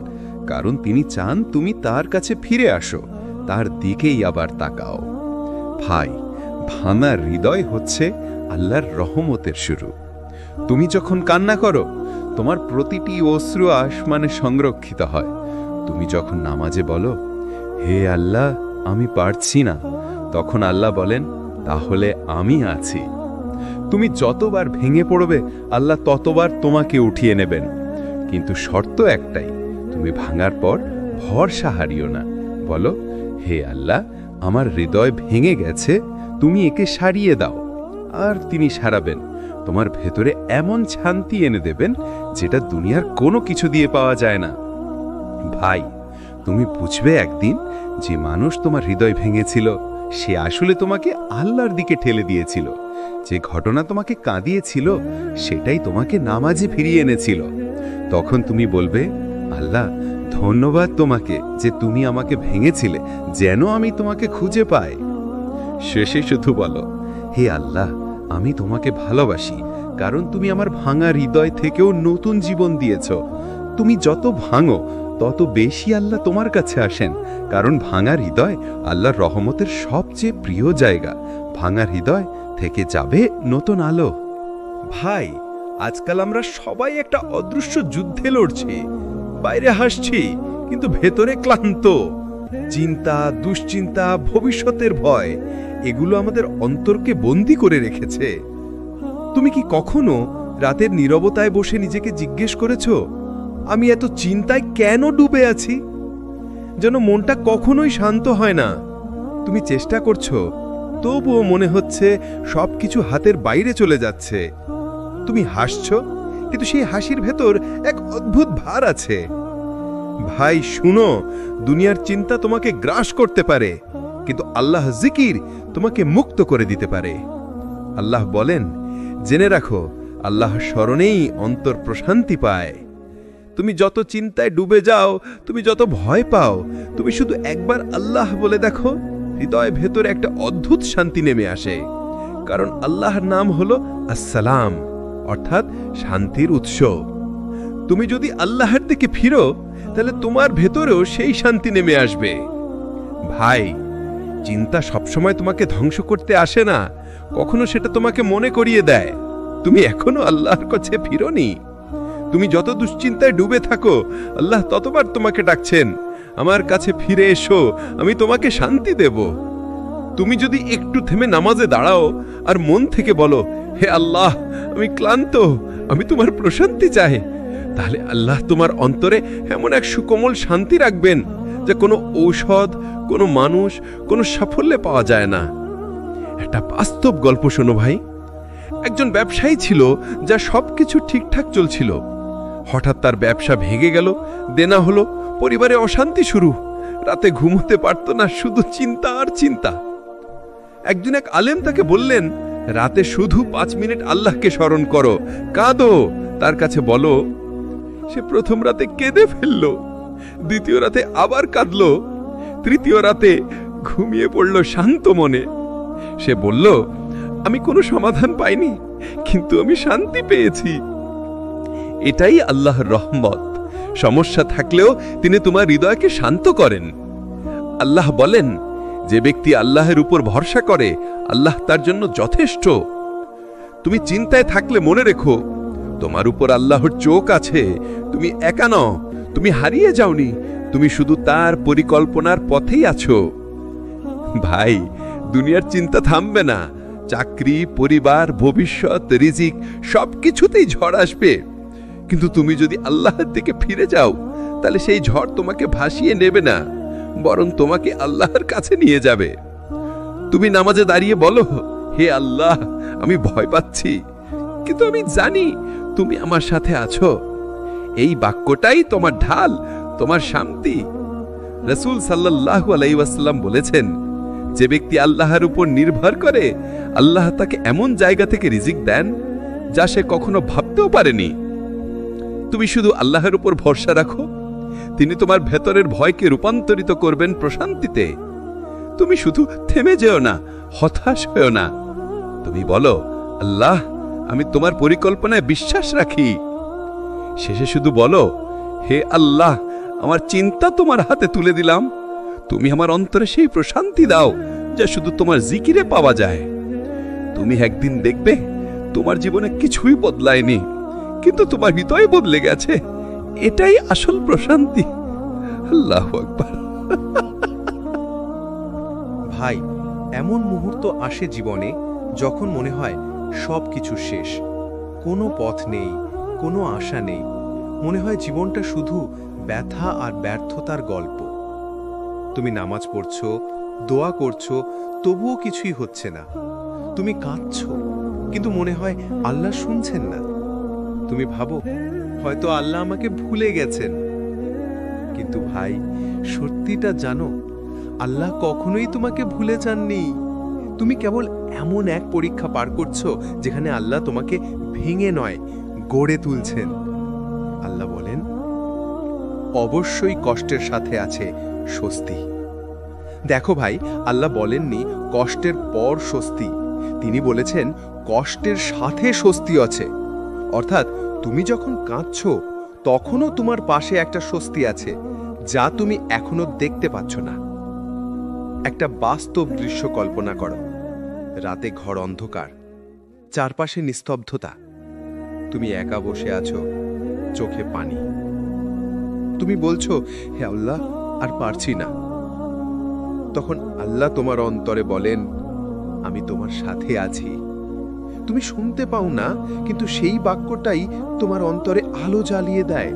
কারণ তিনি চান তুমি তার কাছে ফিরে আসো, তার দিকেই আবার তাকাও। ভাই, ভাঙা হৃদয় হচ্ছে আল্লাহর রহমতের শুরু। তুমি যখন কান্না করো, তোমার প্রতিটি অশ্রু আসমানে সংরক্ষিত হয়। তুমি যখন নামাজে বলো, হে আল্লাহ, আমি পারছি না, তখন আল্লাহ বলেন, তাহলে আমি আছি। তুমি যতবার ভেঙে পড়বে, আল্লাহ ততবার তোমাকে উঠিয়ে নেবেন। কিন্তু শর্ত একটাই, তুমি ভাঙার পর ভরসা হারিও না। বলো, হে আল্লাহ, আমার হৃদয় ভেঙে গেছে, তুমি একে সারিয়ে দাও। আর তিনি সারাবেন, তোমার ভেতরে এমন শান্তি এনে দেবেন যেটা দুনিয়ার কোনো কিছু দিয়ে পাওয়া যায় না। ভাই, তুমি বুঝবে একদিন যে মানুষ তোমার হৃদয় ভেঙেছিল, সে আসলে তোমাকে আল্লাহর দিকে ঠেলে দিয়েছিল। যে ঘটনা তোমাকে কাঁদিয়েছিল, সেটাই তোমাকে নামাজে ফিরিয়ে এনেছিল। তখন তুমি বলবে, আল্লাহ, ধন্যবাদ তোমাকে যে তুমি আমাকে ভেঙেছিলে, যেন আমি তোমাকে খুঁজে পাই। শেষে শুধু বলো, হে আল্লাহ, আমি তোমাকে ভালোবাসি, কারণ তুমি আমার ভাঙা হৃদয় থেকেও নতুন জীবন দিয়েছ। তুমি যত ভাঙো, তত বেশি আল্লাহ তোমার কাছে আসেন, কারণ ভাঙা হৃদয় আল্লাহর রহমতের সবচেয়ে প্রিয় জায়গা। ভাঙা হৃদয় থেকে যাবে নতুন আলো। ভাই, আজকাল আমরা সবাই একটা অদৃশ্য যুদ্ধে লড়ছি। বাইরে হাসছি, কিন্তু ভেতরে ক্লান্ত। চিন্তা, দুশ্চিন্তা, ভবিষ্যতের ভয়, এগুলো আমাদের অন্তরকে বন্দী করে রেখেছে। তুমি কি কখনো রাতের নীরবতায় বসে নিজেকে জিজ্ঞেস করেছো, আমি এত চিন্তায় কেন ডুবে আছি? যেন মনটা কখনোই শান্ত হয় না। তুমি চেষ্টা করছো, তবুও মনে হচ্ছে সবকিছু হাতের বাইরে চলে যাচ্ছে। তুমি হাসছো, কিন্তু সেই হাসির ভেতর এক অদ্ভুত ভার আছে। ভাই শুনো, দুনিয়ার চিন্তা তোমাকে গ্রাস করতে পারে, কিন্তু আল্লাহ জিকির তোমাকে মুক্ত করে দিতে পারে। আল্লাহ বলেন, জেনে রাখো, আল্লাহ স্মরণেই অন্তর প্রশান্তি পায়। তুমি যত চিন্তায় ডুবে যাও, তুমি যত ভয় পাও, তুমি শুধু একবার আল্লাহ বলে দেখো, হৃদয় ভেতরে একটা অদ্ভুত শান্তি নেমে আসে। কারণ আল্লাহর নাম হলো আসসালাম, অর্থাৎ শান্তির উৎস। তুমি যদি আল্লাহর দিকে ফিরো, তাহলে তোমার ভেতরেও সেই শান্তি নেমে আসবে। ভাই, চিন্তা সবসময় তোমাকে ধ্বংস করতে আসে না, কখনো সেটা তোমাকে মনে করিয়ে দেয় তুমি এখনো আল্লাহর কাছে ফিরোনি। তুমি যত দুশ্চিন্তায় ডুবে থাকো, আল্লাহ ততবার তোমাকে ডাকছেন, আমার কাছে ফিরে এসো, আমি তোমাকে শান্তি দেব। তুমি যদি একটু থেমে নামাজে দাঁড়াও আর মন থেকে বলো, হে আল্লাহ, আমি ক্লান্ত, আমি তোমার প্রশান্তি চাই, তাহলে আল্লাহ তোমার অন্তরে এমন এক সুকোমল শান্তি রাখবেন, যা কোনো ঔষধ, কোনো মানুষ, কোনো সাফল্যে পাওয়া যায় না। একটা বাস্তব গল্প শোনো ভাই। একজন ব্যবসায়ী ছিল, যা সবকিছু ঠিকঠাক চলছিল। হঠাৎ তার ব্যবসা ভেঙে গেল, দেনা হলো, পরিবারে অশান্তি শুরু। রাতে ঘুমোতে পারত না, শুধু চিন্তা আর চিন্তা। একদিন এক আলেম তাকে বললেন, রাতে শুধু 5 মিনিট আল্লাহকে স্মরণ করো, কাঁদো, তার কাছে বলো। সে প্রথম রাতে কেঁদে ফেলল, দ্বিতীয় রাতে আবার কাঁদল, তৃতীয় রাতে ঘুমিয়ে পড়ল শান্ত মনে। সে বলল, আমি কোনো সমাধান পাইনি, কিন্তু আমি শান্তি পেয়েছি। এটাই আল্লাহর রহমত। সমস্যা থাকলেও তিনি তোমার হৃদয়কে শান্ত করেন। আল্লাহ বলেন, যে ব্যক্তি আল্লাহের উপর ভরসা করে, আল্লাহ তার জন্য যথেষ্ট। তুমি চিন্তায় থাকলে মনে রেখো, তোমার উপর আল্লাহর চোখ আছে। তুমি একা নও, তুমি হারিয়ে যাওনি, তুমি শুধু তার পরিকল্পনার পথেই আছো। ভাই, দুনিয়ার চিন্তা থামবে না। চাকরি, পরিবার, ভবিষ্যৎ, রিজিক সবকিছুতেই ঝড় আসবে, কিন্তু তুমি যদি আল্লাহর দিকে ফিরে যাও, তাহলে সেই ঝড় তোমাকে ভাসিয়ে নেবে না, বরং তোমাকে আল্লাহর কাছে নিয়ে যাবে। তুমি নামাজে দাঁড়িয়ে বলো, হে আল্লাহ, আমি ভয় পাচ্ছি, কিন্তু আমি জানি তুমি আমার সাথে আছো। এই বাক্যটাই তোমার ঢাল, তোমার শান্তি। রাসূল সাল্লাল্লাহু আলাইহি ওয়াসাল্লাম বলেছেন, যে ব্যক্তি আল্লাহর উপর নির্ভর করে, আল্লাহ তাকে এমন জায়গা থেকে রিজিক দেন, যা সে কখনো ভাবতেও পারেনি। তুমি শুধু আল্লাহর উপর ভরসা রাখো, তিনি তোমার ভেতরের ভয়কে রূপান্তরিত করবেন প্রশান্তিতে। তুমি শুধু থেমে যেও না, হতাশ হয়েও না। তুমি বলো, আল্লাহ, আমি তোমার পরিকল্পনায় বিশ্বাস রাখি। শেষে শুধু বলো, হে আল্লাহ, আমার চিন্তা তোমার হাতে তুলে দিলাম, তুমি আমার অন্তরে সেই প্রশান্তি দাও, যা শুধু তোমার জিকিরে পাওয়া যায়। তুমি একদিন দেখবে তোমার জীবনে কিছুই বদলায়নি, কিন্তু তোমার হৃদয় বদলে গেছে। এটাই আসল প্রশান্তি। আল্লাহু আকবার। ভাই, এমন মুহূর্ত আসে জীবনে যখন মনে হয় সবকিছু শেষ, কোনো পথ নেই, কোনো আশা নেই। মনে হয় জীবনটা শুধু ব্যথা আর ব্যর্থতার গল্প। তুমি নামাজ পড়ছো, দোয়া করছো, তবুও কিছুই হচ্ছে না। তুমি কাঁদছো, কিন্তু মনে হয় আল্লাহ শুনছেন না। তুমি ভাবো, হয়তো আল্লাহ আমাকে ভুলে গেছেন। কিন্তু ভাই, সত্যিটা জানো, আল্লাহ কখনোই তোমাকে ভুলে যাননি। তুমি কেবল এমন এক পরীক্ষা পার করছো, যেখানে আল্লাহ তোমাকে ভেঙে নয়, গড়ে তুলছেন। আল্লাহ বলেন, অবশ্যই কষ্টের সাথে আছে স্বস্তি। দেখো ভাই, আল্লাহ বলেননি কষ্টের পর স্বস্তি, তিনি বলেছেন কষ্টের সাথে স্বস্তি আছে। অর্থাৎ তুমি যখন কাঁদছো, তখনও তোমার পাশে একটা স্বস্তি আছে, যা তুমি এখনো দেখতে পাচ্ছ না। একটা বাস্তব দৃশ্য কল্পনা করো। রাতে ঘর অন্ধকার, চারপাশে নিস্তব্ধতা। তুমি একা বসে আছো, চোখে পানি। তুমি বলছো, হে আল্লাহ, আর পারছি না। তখন আল্লাহ তোমার অন্তরে বলেন, আমি তোমার সাথে আছি। তুমি শুনতে পাও না, কিন্তু সেই বাক্যটাই তোমার অন্তরে আলো জ্বালিয়ে দেয়।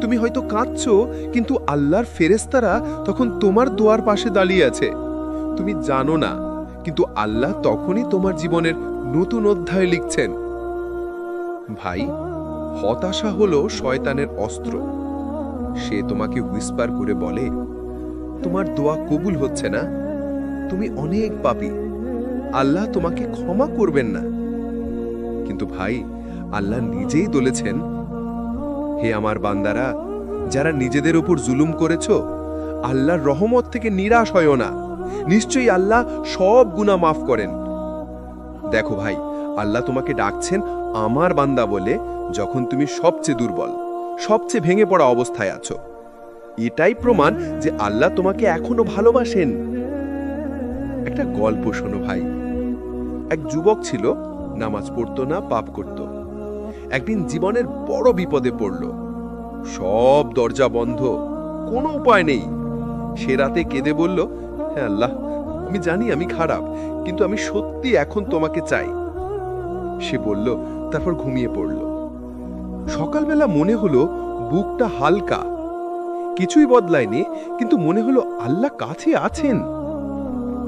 তুমি হয়তো কাঁদছো, কিন্তু আল্লাহর ফেরেশতারা তখন তোমার দোয়ার পাশে দাঁড়িয়ে আছে। তুমি জানো না, কিন্তু আল্লাহ তখনই তোমার জীবনের নতুন অধ্যায় লিখছেন। ভাই, হতাশা হলো শয়তানের অস্ত্র। সে তোমাকে হুইসপার করে বলে, তোমার দোয়া কবুল হচ্ছে না, তুমি অনেক পাপী, আল্লাহ তোমাকে ক্ষমা করবেন না। কিন্তু ভাই, আল্লাহ নিজেই বলেছেন, হে আমার বান্দারা, যারা নিজেদের উপর জুলুম করেছো, আল্লাহর রহমত থেকে নিরাশ হয়ো না। নিশ্চয়ই আল্লাহ সব গুনাহ মাফ করেন। দেখো ভাই, আল্লাহ তোমাকে ডাকছেন আমার বান্দা বলে, যখন তুমি সবচেয়ে দুর্বল, সবচেয়ে ভেঙে পড়া অবস্থায় আছো। এটাই প্রমাণ যে আল্লাহ তোমাকে এখনো ভালোবাসেন। একটা গল্প শোনো ভাই। এক যুবক ছিল, নামাজ পড়তো না, পাপ করত। একদিন জীবনের বড় বিপদে পড়ল। সব দরজা বন্ধ, কোনো উপায় নেই। সে রাতে কেঁদে বলল, হে আল্লাহ, আমি জানি আমি খারাপ, কিন্তু আমি সত্যি এখন তোমাকে চাই। সে বলল, তারপর ঘুমিয়ে পড়ল। সকালবেলা মনে হলো বুকটা হালকা। কিছুই বদলায়নি, কিন্তু মনে হলো আল্লাহ কাছে আছেন।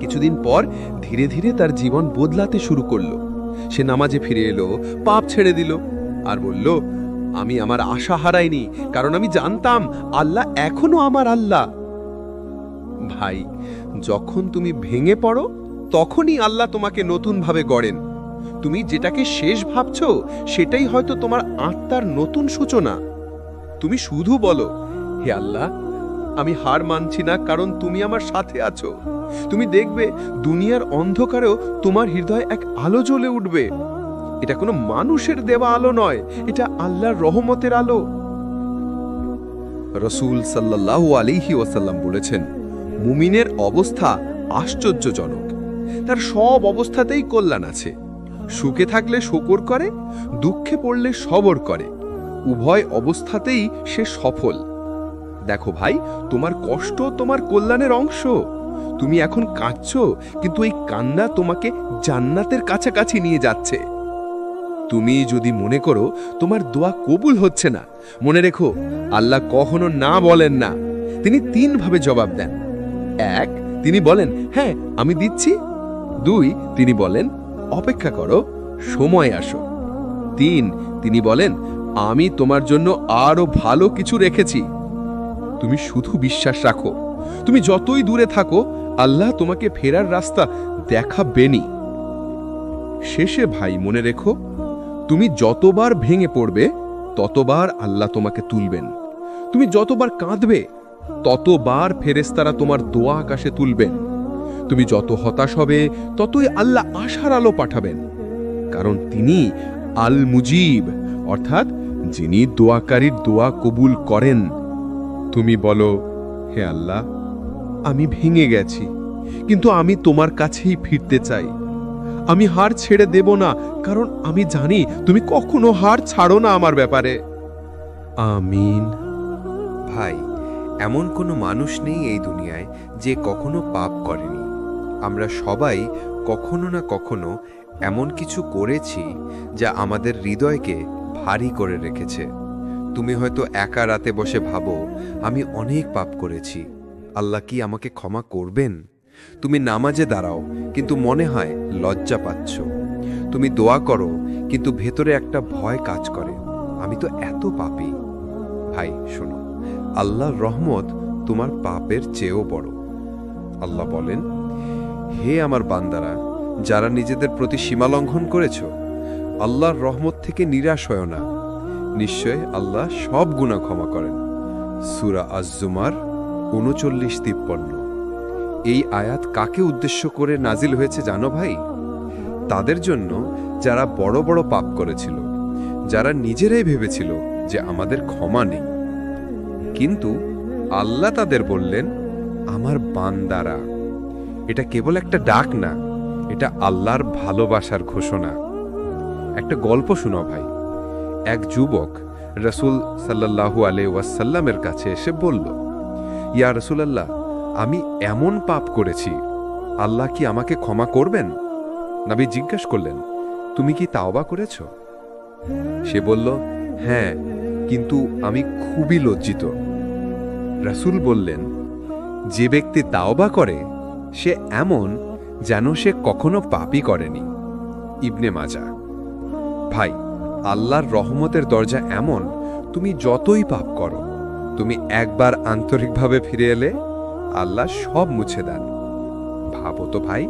কিছুদিন পর ধীরে ধীরে তার জীবন বদলাতে শুরু করলো। সে নামাজে ফিরে এলো, পাপ ছেড়ে দিল, আর বলল, আমি আমার আশা হারাইনি, কারণ আমি জানতাম আল্লাহ এখনো আমার আল্লাহ। ভাই, যখন তুমি ভেঙে পড়ো, তখনই আল্লাহ তোমাকে নতুনভাবে গড়েন। তুমি যেটাকে শেষ ভাবছো, সেটাই হয়তো তোমার আত্মার নতুন সূচনা। তুমি শুধু বলো, হে আল্লাহ, আমি হার মানছি না, কারণ তুমি আমার সাথে আছো। তুমি দেখবে দুনিয়ার অন্ধকারেও তোমার হৃদয়ে এক আলো জ্বলে উঠবে। এটা কোনো মানুষের দেওয়া আলো নয়, এটা আল্লাহর রহমতের আলো। রাসূল সাল্লাল্লাহু আলাইহি ওয়াসাল্লাম বলেছেন, মুমিনের অবস্থা আশ্চর্যজনক। তার সব অবস্থাতেই কল্যাণ আছে। সুখে থাকলে শুকর করে, দুঃখে পড়লে সবর করে। উভয় অবস্থাতেই সে সফল। দেখো ভাই, তোমার কষ্ট তোমার কল্যাণের অংশ। তুমি এখন কাঁদছো, কিন্তু এই কান্না তোমাকে জান্নাতের কাছাকাছি নিয়ে যাচ্ছে। তুমি যদি মনে করো তোমার দোয়া কবুল হচ্ছে না, মনে রেখো, আল্লাহ কখনো না বলেন না। তিনি 3 ভাবে জবাব দেন। 1, তিনি বলেন, হ্যাঁ আমি দিচ্ছি। 2, তিনি বলেন, অপেক্ষা করো, সময় আসো। 3, তিনি বলেন, আমি তোমার জন্য আরো ভালো কিছু রেখেছি। তুমি শুধু বিশ্বাস রাখো। তুমি যতই দূরে থাকো, আল্লাহ তোমাকে ফেরার রাস্তা দেখাবেনই। শেষে ভাই, মনে রেখো, তুমি যতবার ভেঙে পড়বে, ততবার আল্লাহ তোমাকে তুলবেন। তুমি যতবার কাঁদবে, ততবার ফেরেশতারা তোমার দোয়া আকাশে তুলবেন। তুমি যত হতাশ হবে, ততই আল্লাহ আশার আলো পাঠাবেন, কারণ তিনি আল মুজিব, অর্থাৎ যিনি দোয়াকারীর দোয়া কবুল করেন। তুমি বলো, হে আল্লাহ, আমি ভেঙে গেছি, কিন্তু আমি তোমার কাছেই ফিরতে চাই। আমি হার ছেড়ে দেব না, কারণ আমি জানি তুমি কখনো হার ছাড়ো না আমার ব্যাপারে। আমিন। ভাই, এমন কোনো মানুষ নেই এই দুনিয়ায় যে কখনো পাপ করেনি। আমরা সবাই কখনো না কখনো এমন কিছু করেছি যা আমাদের হৃদয়কে ভারী করে রেখেছে। তুমি হয়তো একা রাতে বসে ভাবো, আমি অনেক পাপ করেছি, আল্লাহ কি আমাকে ক্ষমা করবেন? তুমি নামাজে দাঁড়াও, কিন্তু মনে হয় লজ্জা পাচ্ছ। তুমি দোয়া করো, কিন্তু ভেতরে একটা ভয় কাজ করে, আমি তো এত পাপী। ভাই শোনো, আল্লাহর রহমত তোমার পাপের চেয়েও বড়। আল্লাহ বলেন, হে আমার বান্দারা, যারা নিজেদের প্রতি সীমা লঙ্ঘন করেছ, আল্লাহর রহমত থেকে নিরাশ হয় না। নিশ্চয় আল্লাহ সব গুনাহ ক্ষমা করেন। সূরা আজ-জুমার 39-53। এই আয়াত কাকে উদ্দেশ্য করে নাজিল হয়েছে জানো ভাই? তাদের জন্য যারা বড় বড় পাপ করেছিল, যারা নিজেরাই ভেবেছিল যে আমাদের ক্ষমা নেই। কিন্তু আল্লাহ তাদের বললেন, আমার বান্দারা। এটা কেবল একটা ডাক না, এটা আল্লাহর ভালোবাসার ঘোষণা। একটা গল্প শোনাও ভাই। এক যুবক রাসূল সাল্লাল্লাহু আলাইহি ওয়াসাল্লামের কাছে এসে বলল, ইয়া রাসূলুল্লাহ, আমি এমন পাপ করেছি, আল্লাহ কি আমাকে ক্ষমা করবেন? নবী জিজ্ঞাসা করলেন, তুমি কি তাওবা করেছ? সে বলল, হ্যাঁ, কিন্তু আমি খুবই লজ্জিত। রাসূল বললেন, যে ব্যক্তি তাওবা করে সে এমন যেন সে কখনো পাপই করেনি। ইবনে মাজাহ। ভাই, আল্লাহর রহমতের দরজা এমন, তুমি যতই পাপ করো, তুমি একবার আন্তরিকভাবে ফিরে এলে আল্লাহ সব মুছে দেন। ভাবো তো ভাই,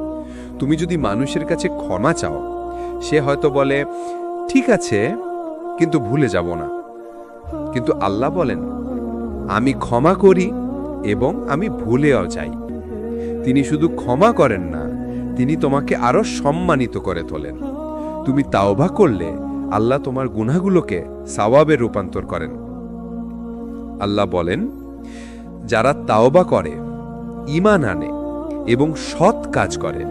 তুমি যদি মানুষের কাছে ক্ষমা চাও, সে হয়তো বলে ঠিক আছে, কিন্তু ভুলে যাব না। কিন্তু আল্লাহ বলেন, আমি ক্ষমা করি এবং আমি ভুলেও যাই। তিনি শুধু ক্ষমা করেন না, তিনি তোমাকে আরো সম্মানিত করে তোলেন। তুমি তাওবা করলে আল্লাহ তোমার গুনাহগুলোকে সওয়াবে রূপান্তর করেন। আল্লাহ বলেন, যারা তাওবা করে, ঈমান আনে এবং সৎ কাজ করে,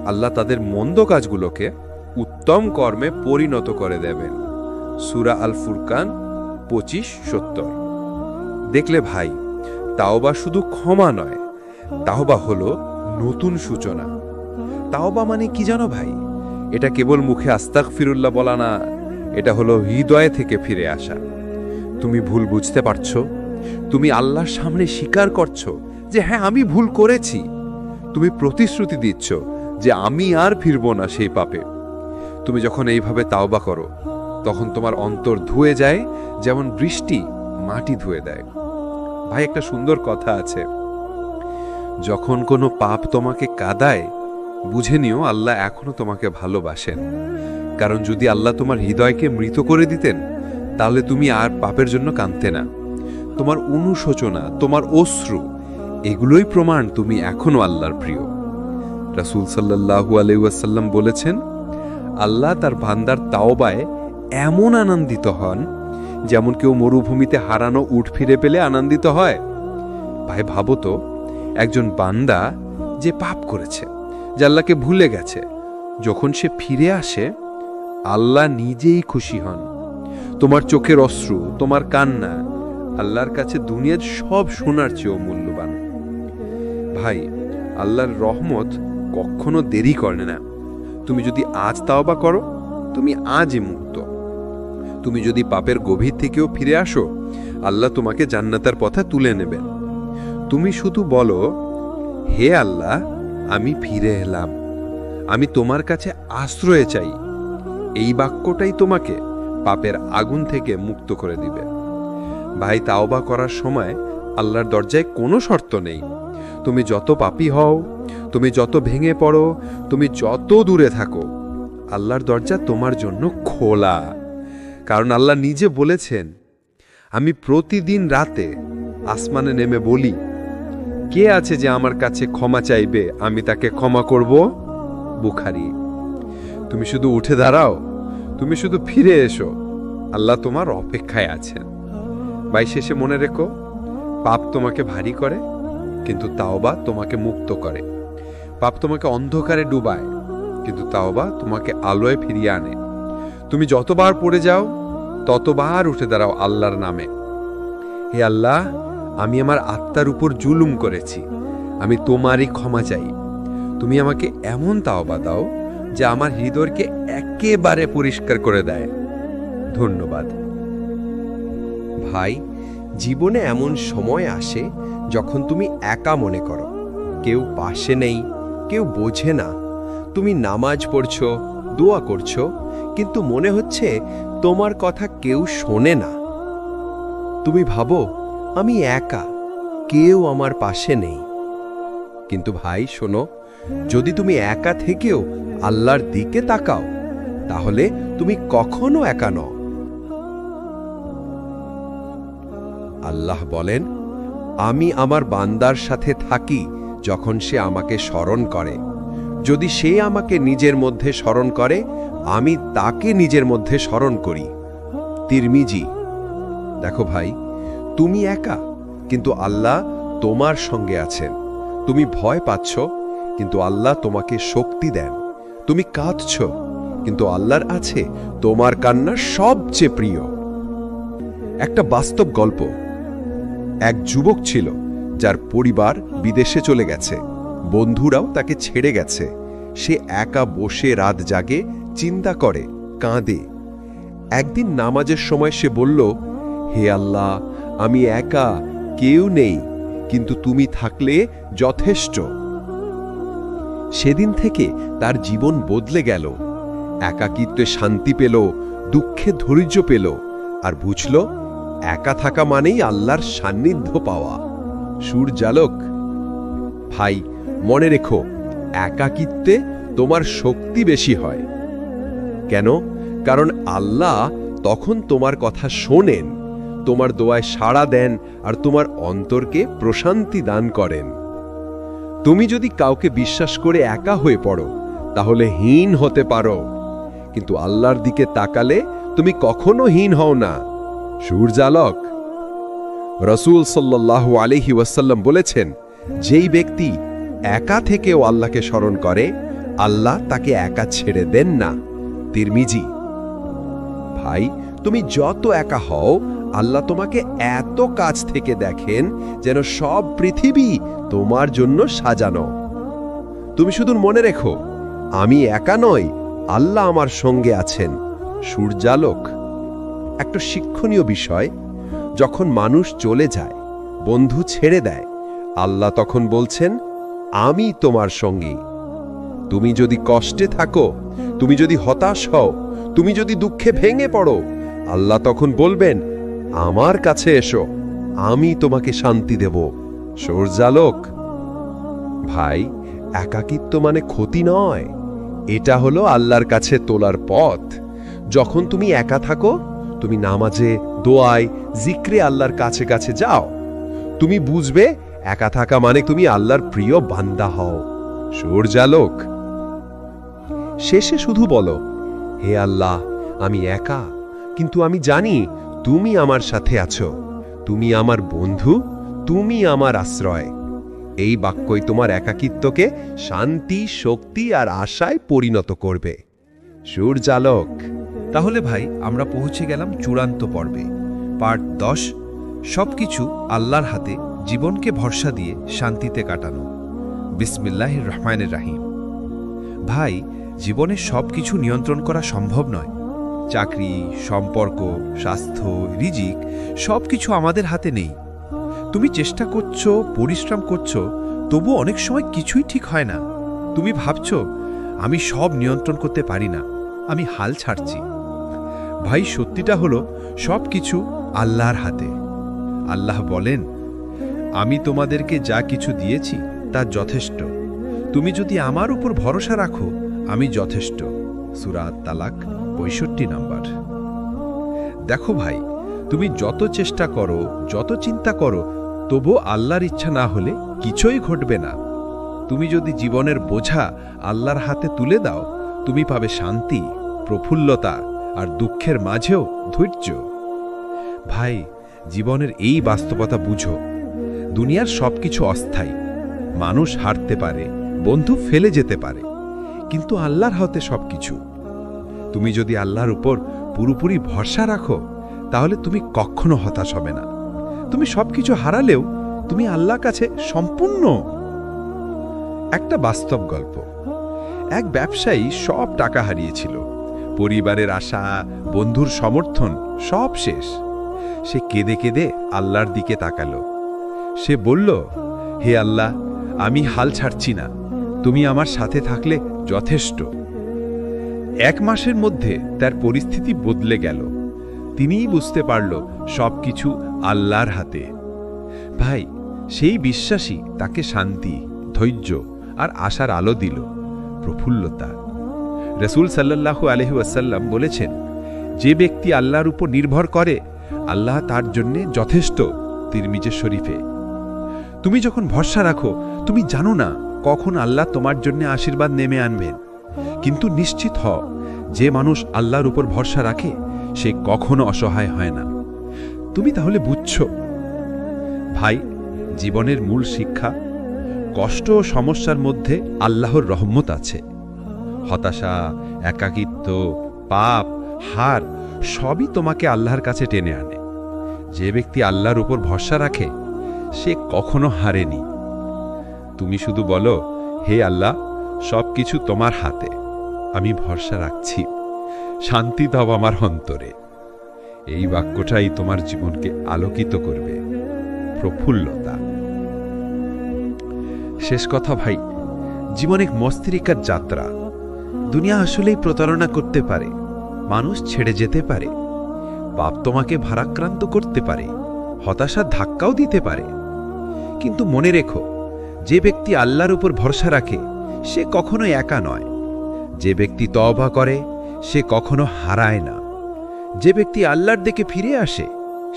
আল্লাহ তাদের মন্দ কাজগুলোকে উত্তম কর্মে পরিণত করে দেবেন। সূরা আল ফুরকান 25-70। দেখলে ভাই, তাওবা শুধু ক্ষমা নয়, তাওবা হলো নতুন সূচনা। তাওবা মানে কি জানো ভাই? এটা কেবল মুখে আস্তাগফিরুল্লাহ বলা না, এটা হলো হৃদয় থেকে ফিরে আসা। তুমি ভুল বুঝতে পারছো, তুমি আল্লাহর সামনে স্বীকার করছো যে হ্যাঁ, আমি ভুল করেছি। তুমি প্রতিশ্রুতি দিচ্ছ যে আমি আর ফিরব না সেই পাপে। তুমি যখন এইভাবে তাওবা করো, তখন তোমার অন্তর ধুয়ে যায় যেমন বৃষ্টি মাটি ধুয়ে দেয়। ভাই, একটা সুন্দর কথা আছে, যখন কোনো পাপ তোমাকে কাঁদায়, বুঝে নিও আল্লাহ এখনো তোমাকে ভালোবাসেন। কারণ যদি আল্লাহ তোমার হৃদয়কে মৃত করে দিতেন, তাহলে তুমি আর পাপের জন্য কাঁদতে না। তোমার অনুশোচনা, তোমার অশ্রু, এগুলোই প্রমাণ তুমি এখনো আল্লাহর প্রিয়। রাসূল সাল্লাল্লাহু আলাইহি ওয়াসাল্লাম বলেছেন, আল্লাহ তার বান্দার তাওবায় এমন আনন্দিত হন যেমন কেউ মরুভূমিতে হারানো উট ফিরে পেলে আনন্দিত হয়। ভাই, ভাবো তো, একজন বান্দা যে পাপ করেছে, যে আল্লাহকে ভুলে গেছে, যখন সে ফিরে আসে, আল্লাহ নিজেই খুশি হন। তোমার চোখের অশ্রু, তোমার কান্না আল্লাহর কাছে দুনিয়ার সব সোনার চেয়েও মূল্যবান। ভাই, আল্লাহর রহমত কখনো দেরি করে না। তুমি যদি আজ তাওবা করো, তুমি আজই মুক্ত। তুমি যদি পাপের গভীর থেকেও ফিরে আসো, আল্লাহ তোমাকে জান্নাতের পথে তুলে নেবেন। তুমি শুধু বলো, হে আল্লাহ, আমি ফিরে এলাম, আমি তোমার কাছে আশ্রয় চাই। এই বাক্যটাই তোমাকে পাপের আগুন থেকে মুক্ত করে দিবে। ভাই, তাওবা করার সময় আল্লাহর দরজায় কোনো শর্ত নেই। তুমি যত পাপী হও, তুমি যত ভেঙে পড়ো, তুমি যত দূরে থাকো, আল্লাহর দরজা তোমার জন্য খোলা। কারণ আল্লাহ নিজে বলেছেন, আমি প্রতিদিন রাতে আসমানে নেমে বলি, কে আছে যে আমার কাছে ক্ষমা চাইবে, আমি তাকে ক্ষমা করব। বুখারী। তুমি শুধু উঠে দাঁড়াও, তুমি শুধু ফিরে এসো, আল্লাহ তোমার অপেক্ষায় আছেন। ভাই, শেষে মনে রেখো, পাপ তোমাকে ভারী করে, কিন্তু তাওবা তোমাকে মুক্ত করে। পাপ তোমাকে অন্ধকারে ডুবায়, কিন্তু তাওবা তোমাকে আলোয় ফিরিয়ে আনে। তুমি যতবার পড়ে যাও, ততবার উঠে দাঁড়াও আল্লাহর নামে। হে আল্লাহ, আমি আমার আত্মার উপর জুলুম করেছি, আমি তোমারই ক্ষমা চাই। তুমি আমাকে এমন তাওবা দাও যে আমার হৃদয়কে একেবারে পরিষ্কার করে দেয়। ধন্যবাদ। ভাই, জীবনে এমন সময় আসে যখন তুমি একা মনে করো, কেউ পাশে নেই, কেউ বোঝে না। তুমি নামাজ পড়ছো, দোয়া করছো, কিন্তু মনে হচ্ছে তোমার কথা কেউ শোনে না। তুমি ভাবো, আমি একা, কেউ আমার পাশে নেই। কিন্তু ভাই শোনো, যদি তুমি একা থেকেও আল্লাহর দিকে তাকাও, তাহলে তুমি কখনো একা নও। আল্লাহ বলেন, আমি আমার বান্দার সাথে থাকি যখন সে আমাকে স্মরণ করে। যদি সে আমাকে নিজের মধ্যে স্মরণ করে, আমি তাকে নিজের মধ্যে স্মরণ করি। তিরমিজি। দেখো ভাই, তুমি একা, কিন্তু আল্লাহ তোমার সঙ্গে আছেন। তুমি ভয় পাচ্ছ, কিন্তু আল্লাহ তোমাকে শক্তি দেন। তুমি কাঁদছ, কিন্তু আল্লাহর আছে তোমার কান্না সবচেয়ে প্রিয়। একটা বাস্তব গল্প। এক যুবক ছিল যার পরিবার বিদেশে চলে গেছে, বন্ধুরাও তাকে ছেড়ে গেছে। সে একা বসে রাত জাগে, চিন্তা করে, কাঁদে। একদিন নামাজের সময় সে বলল, হে আল্লাহ, আমি একা, কেউ নেই, কিন্তু তুমি থাকলে যথেষ্ট। সেদিন থেকে তার জীবন বদলে গেল। একাকিত্বে শান্তি পেল, দুঃখে ধৈর্য পেল, আর বুঝল একা থাকা মানেই আল্লাহর সান্নিধ্য পাওয়া। সূর্যালোক। ভাই, মনে রেখো, একাকিত্বে তোমার শক্তি বেশি হয়। কেন? কারণ আল্লাহ তখন তোমার কথা শোনেন, তোমার দোয়ায় সাড়া দেন, আর তোমার অন্তরকে প্রশান্তি দান করেন। তুমি যদি কাউকে বিশ্বাস করে একা হয়ে পড়ো, তাহলে হীন হতে পারো, কিন্তু আল্লাহর দিকে তাকালে তুমি কখনো হীন হও না। সূর্যালোক। রাসূল সাল্লাল্লাহু আলাইহি ওয়াসাল্লাম বলেছেন, যেই ব্যক্তি একা থেকেও আল্লাহকে স্মরণ করে, আল্লাহ তাকে একা ছেড়ে দেন না। তিরমিজি। ভাই, তুমি যত একা হও, আল্লাহ তোমাকে এত কাছ থেকে দেখেন যেন সব পৃথিবী তোমার জন্য সাজানো। তুমি শুধু মনে রেখো, আমি একা নই, আল্লাহ আমার সঙ্গে আছেন। সূর্যালোক। একটা শিক্ষণীয় বিষয়, যখন মানুষ চলে যায়, বন্ধু ছেড়ে দেয়, আল্লাহ তখন বলছেন, আমি তোমার সঙ্গী। তুমি যদি কষ্টে থাকো, তুমি যদি হতাশ হও, তুমি যদি দুঃখে ভেঙে পড়ো, আল্লাহ তখন বলবেন, আমার কাছে এসো, আমি তোমাকে শান্তি দেব। সূর্যালোক। ভাই, একাকিত্ব মানে ক্ষতি নয়, এটা হলো আল্লাহর কাছে তোলার পথ। যখন তুমি একা থাকো, তুমি নামাজে, দোয়ায়, জিক্রে আল্লাহর কাছে কাছে যাও। তুমি বুঝবে একা থাকা মানে তুমি আল্লাহর প্রিয় বান্দা হও। সূর্যালোক। শেষে শুধু বলো, হে আল্লাহ, আমি একা, কিন্তু আমি জানি তুমি আমার সাথে আছো। তুমি আমার বন্ধু, তুমি আমার আশ্রয়। এই বাক্যই তোমার একাকিত্বকে শান্তি, শক্তি আর আশায় পরিণত করবে। সূর্যালোক। তাহলে ভাই, আমরা পৌঁছে গেলাম চূড়ান্ত পর্বে, পার্ট 10, সবকিছু আল্লাহর হাতে, জীবনকে ভরসা দিয়ে শান্তিতে কাটানো। বিসমিল্লাহির রহমানির রহিম। ভাই, জীবনে সবকিছু নিয়ন্ত্রণ করা সম্ভব নয়। চাকরি, সম্পর্ক, স্বাস্থ্য, রিজিক সবকিছু আমাদের হাতে নেই। তুমি চেষ্টা করছো, পরিশ্রম করছো, তবু অনেক সময় কিছুই ঠিক হয় না। তুমি ভাবছো, আমি সব নিয়ন্ত্রণ করতে পারি না, আমি হাল ছাড়ছি। ভাই, সত্যিটা হলো সবকিছু আল্লাহর হাতে। আল্লাহ বলেন, আমি তোমাদেরকে যা কিছু দিয়েছি তা যথেষ্ট। তুমি যদি আমার উপর ভরসা রাখো, আমি যথেষ্ট। সূরা আত-তালাক 65 নম্বর। দেখো ভাই, তুমি যত চেষ্টা করো, যত চিন্তা করো, তবু আল্লাহর ইচ্ছা না হলে কিছুই ঘটবে না। তুমি যদি জীবনের বোঝা আল্লাহর হাতে তুলে দাও, তুমি পাবে শান্তি, প্রফুল্লতা, আর দুঃখের মাঝেও ধৈর্য। ভাই, জীবনের এই বাস্তবতা বুঝো, দুনিয়ার সবকিছু অস্থায়ী। মানুষ হারতে পারে, বন্ধু ফেলে যেতে পারে, কিন্তু আল্লাহর হাতে সবকিছু। তুমি যদি আল্লাহর উপর পুরোপুরি ভরসা রাখো, তাহলে তুমি কখনো হতাশ হবে না। তুমি সবকিছু হারালেও তুমি আল্লাহর কাছে সম্পূর্ণ। একটা বাস্তব গল্প। এক ব্যবসায়ী সব টাকা হারিয়েছিল, পরিবারের আশা, বন্ধুর সমর্থন সব শেষ। সে কেঁদে কেঁদে আল্লাহর দিকে তাকালো। সে বলল, হে আল্লাহ, আমি হাল ছাড়ছি না, তুমি আমার সাথে থাকলে যথেষ্ট। 1 মাসের মধ্যে তার পরিস্থিতি বদলে গেল। তিনিই বুঝতে পারল সবকিছু আল্লাহর হাতে। ভাই, সেই বিশ্বাসই তাকে শান্তি, ধৈর্য আর আশার আলো দিল, প্রফুল্লতা। রাসূল সাল্লাল্লাহু আলাইহি ওয়াসাল্লাম বলেছেন, যে ব্যক্তি আল্লাহর উপর নির্ভর করে, আল্লাহ তার জন্য যথেষ্ট। তিরমিজি শরীফে। তুমি যখন ভরসা রাখো, তুমি জানো না কখন আল্লাহ তোমার জন্য আশীর্বাদ নেমে আনবেন, কিন্তু নিশ্চিত হও, যে মানুষ আল্লাহর উপর ভরসা রাখে সে কখনো অসহায় হয় না। তুমি তাহলে বুঝছো ভাই, জীবনের মূল শিক্ষা, কষ্ট ও সমস্যার মধ্যে আল্লাহর রহমত আছে। হতাশা, একাকিত্ব, পাপ, হার সবই তোমাকে আল্লাহর কাছে টেনে আনে। যে ব্যক্তি আল্লাহর উপর ভরসা রাখে, সে কখনো হারেনি। তুমি শুধু বলো, হে আল্লাহ, সবকিছু তোমার হাতে। আমি ভরসা রাখছি। শান্তি দাও আমার অন্তরে। এই বাক্যটাই তোমার জীবনকে আলোকিত করবে। প্রফুল্লতা। শেষ কথা ভাই, জীবন এক মস্তিষ্কের যাত্রা। দুনিয়া আসলেই প্রতারণা করতে পারে, মানুষ ছেড়ে যেতে পারে, পাপ তোমাকে ভারাক্রান্ত করতে পারে, হতাশার ধাক্কাও দিতে পারে। কিন্তু মনে রেখো, যে ব্যক্তি আল্লাহর উপর ভরসা রাখে সে কখনো একা নয়। যে ব্যক্তি তওবা করে সে কখনো হারায় না। যে ব্যক্তি আল্লাহর দিকে ফিরে আসে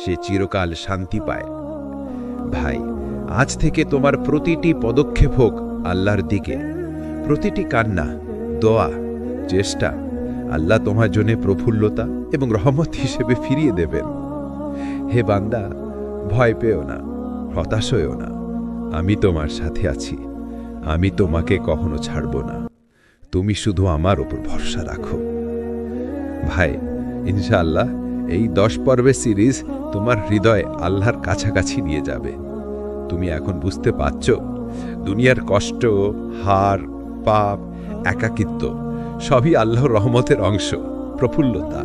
সে চিরকাল শান্তি পায়। ভাই, আজ থেকে তোমার প্রতিটি পদক্ষেপ হোক আল্লাহর দিকে। প্রতিটি কান্না, দোয়া, চেষ্টা আল্লাহ তোমার জন্য প্রফুল্লতা এবং রহমত হিসেবে ফিরিয়ে দেবেন। হে বান্দা, ভয় পেও না, হতাশ হয়েও না। আমি তোমার সাথে আছি। আমি তোমাকে কখনো ছাড়ব না। তুমি শুধু আমার উপর ভরসা রাখো। ভাই, ইনশাআল্লাহ এই 10 পর্বের সিরিজ তোমার হৃদয় আল্লাহর কাছাকাছি নিয়ে যাবে। তুমি এখন বুঝতে পারছ দুনিয়ার কষ্ট, হার, পাপ, একাকিত্ব সবই আল্লাহর রহমতের অংশ। প্রফুল্লতা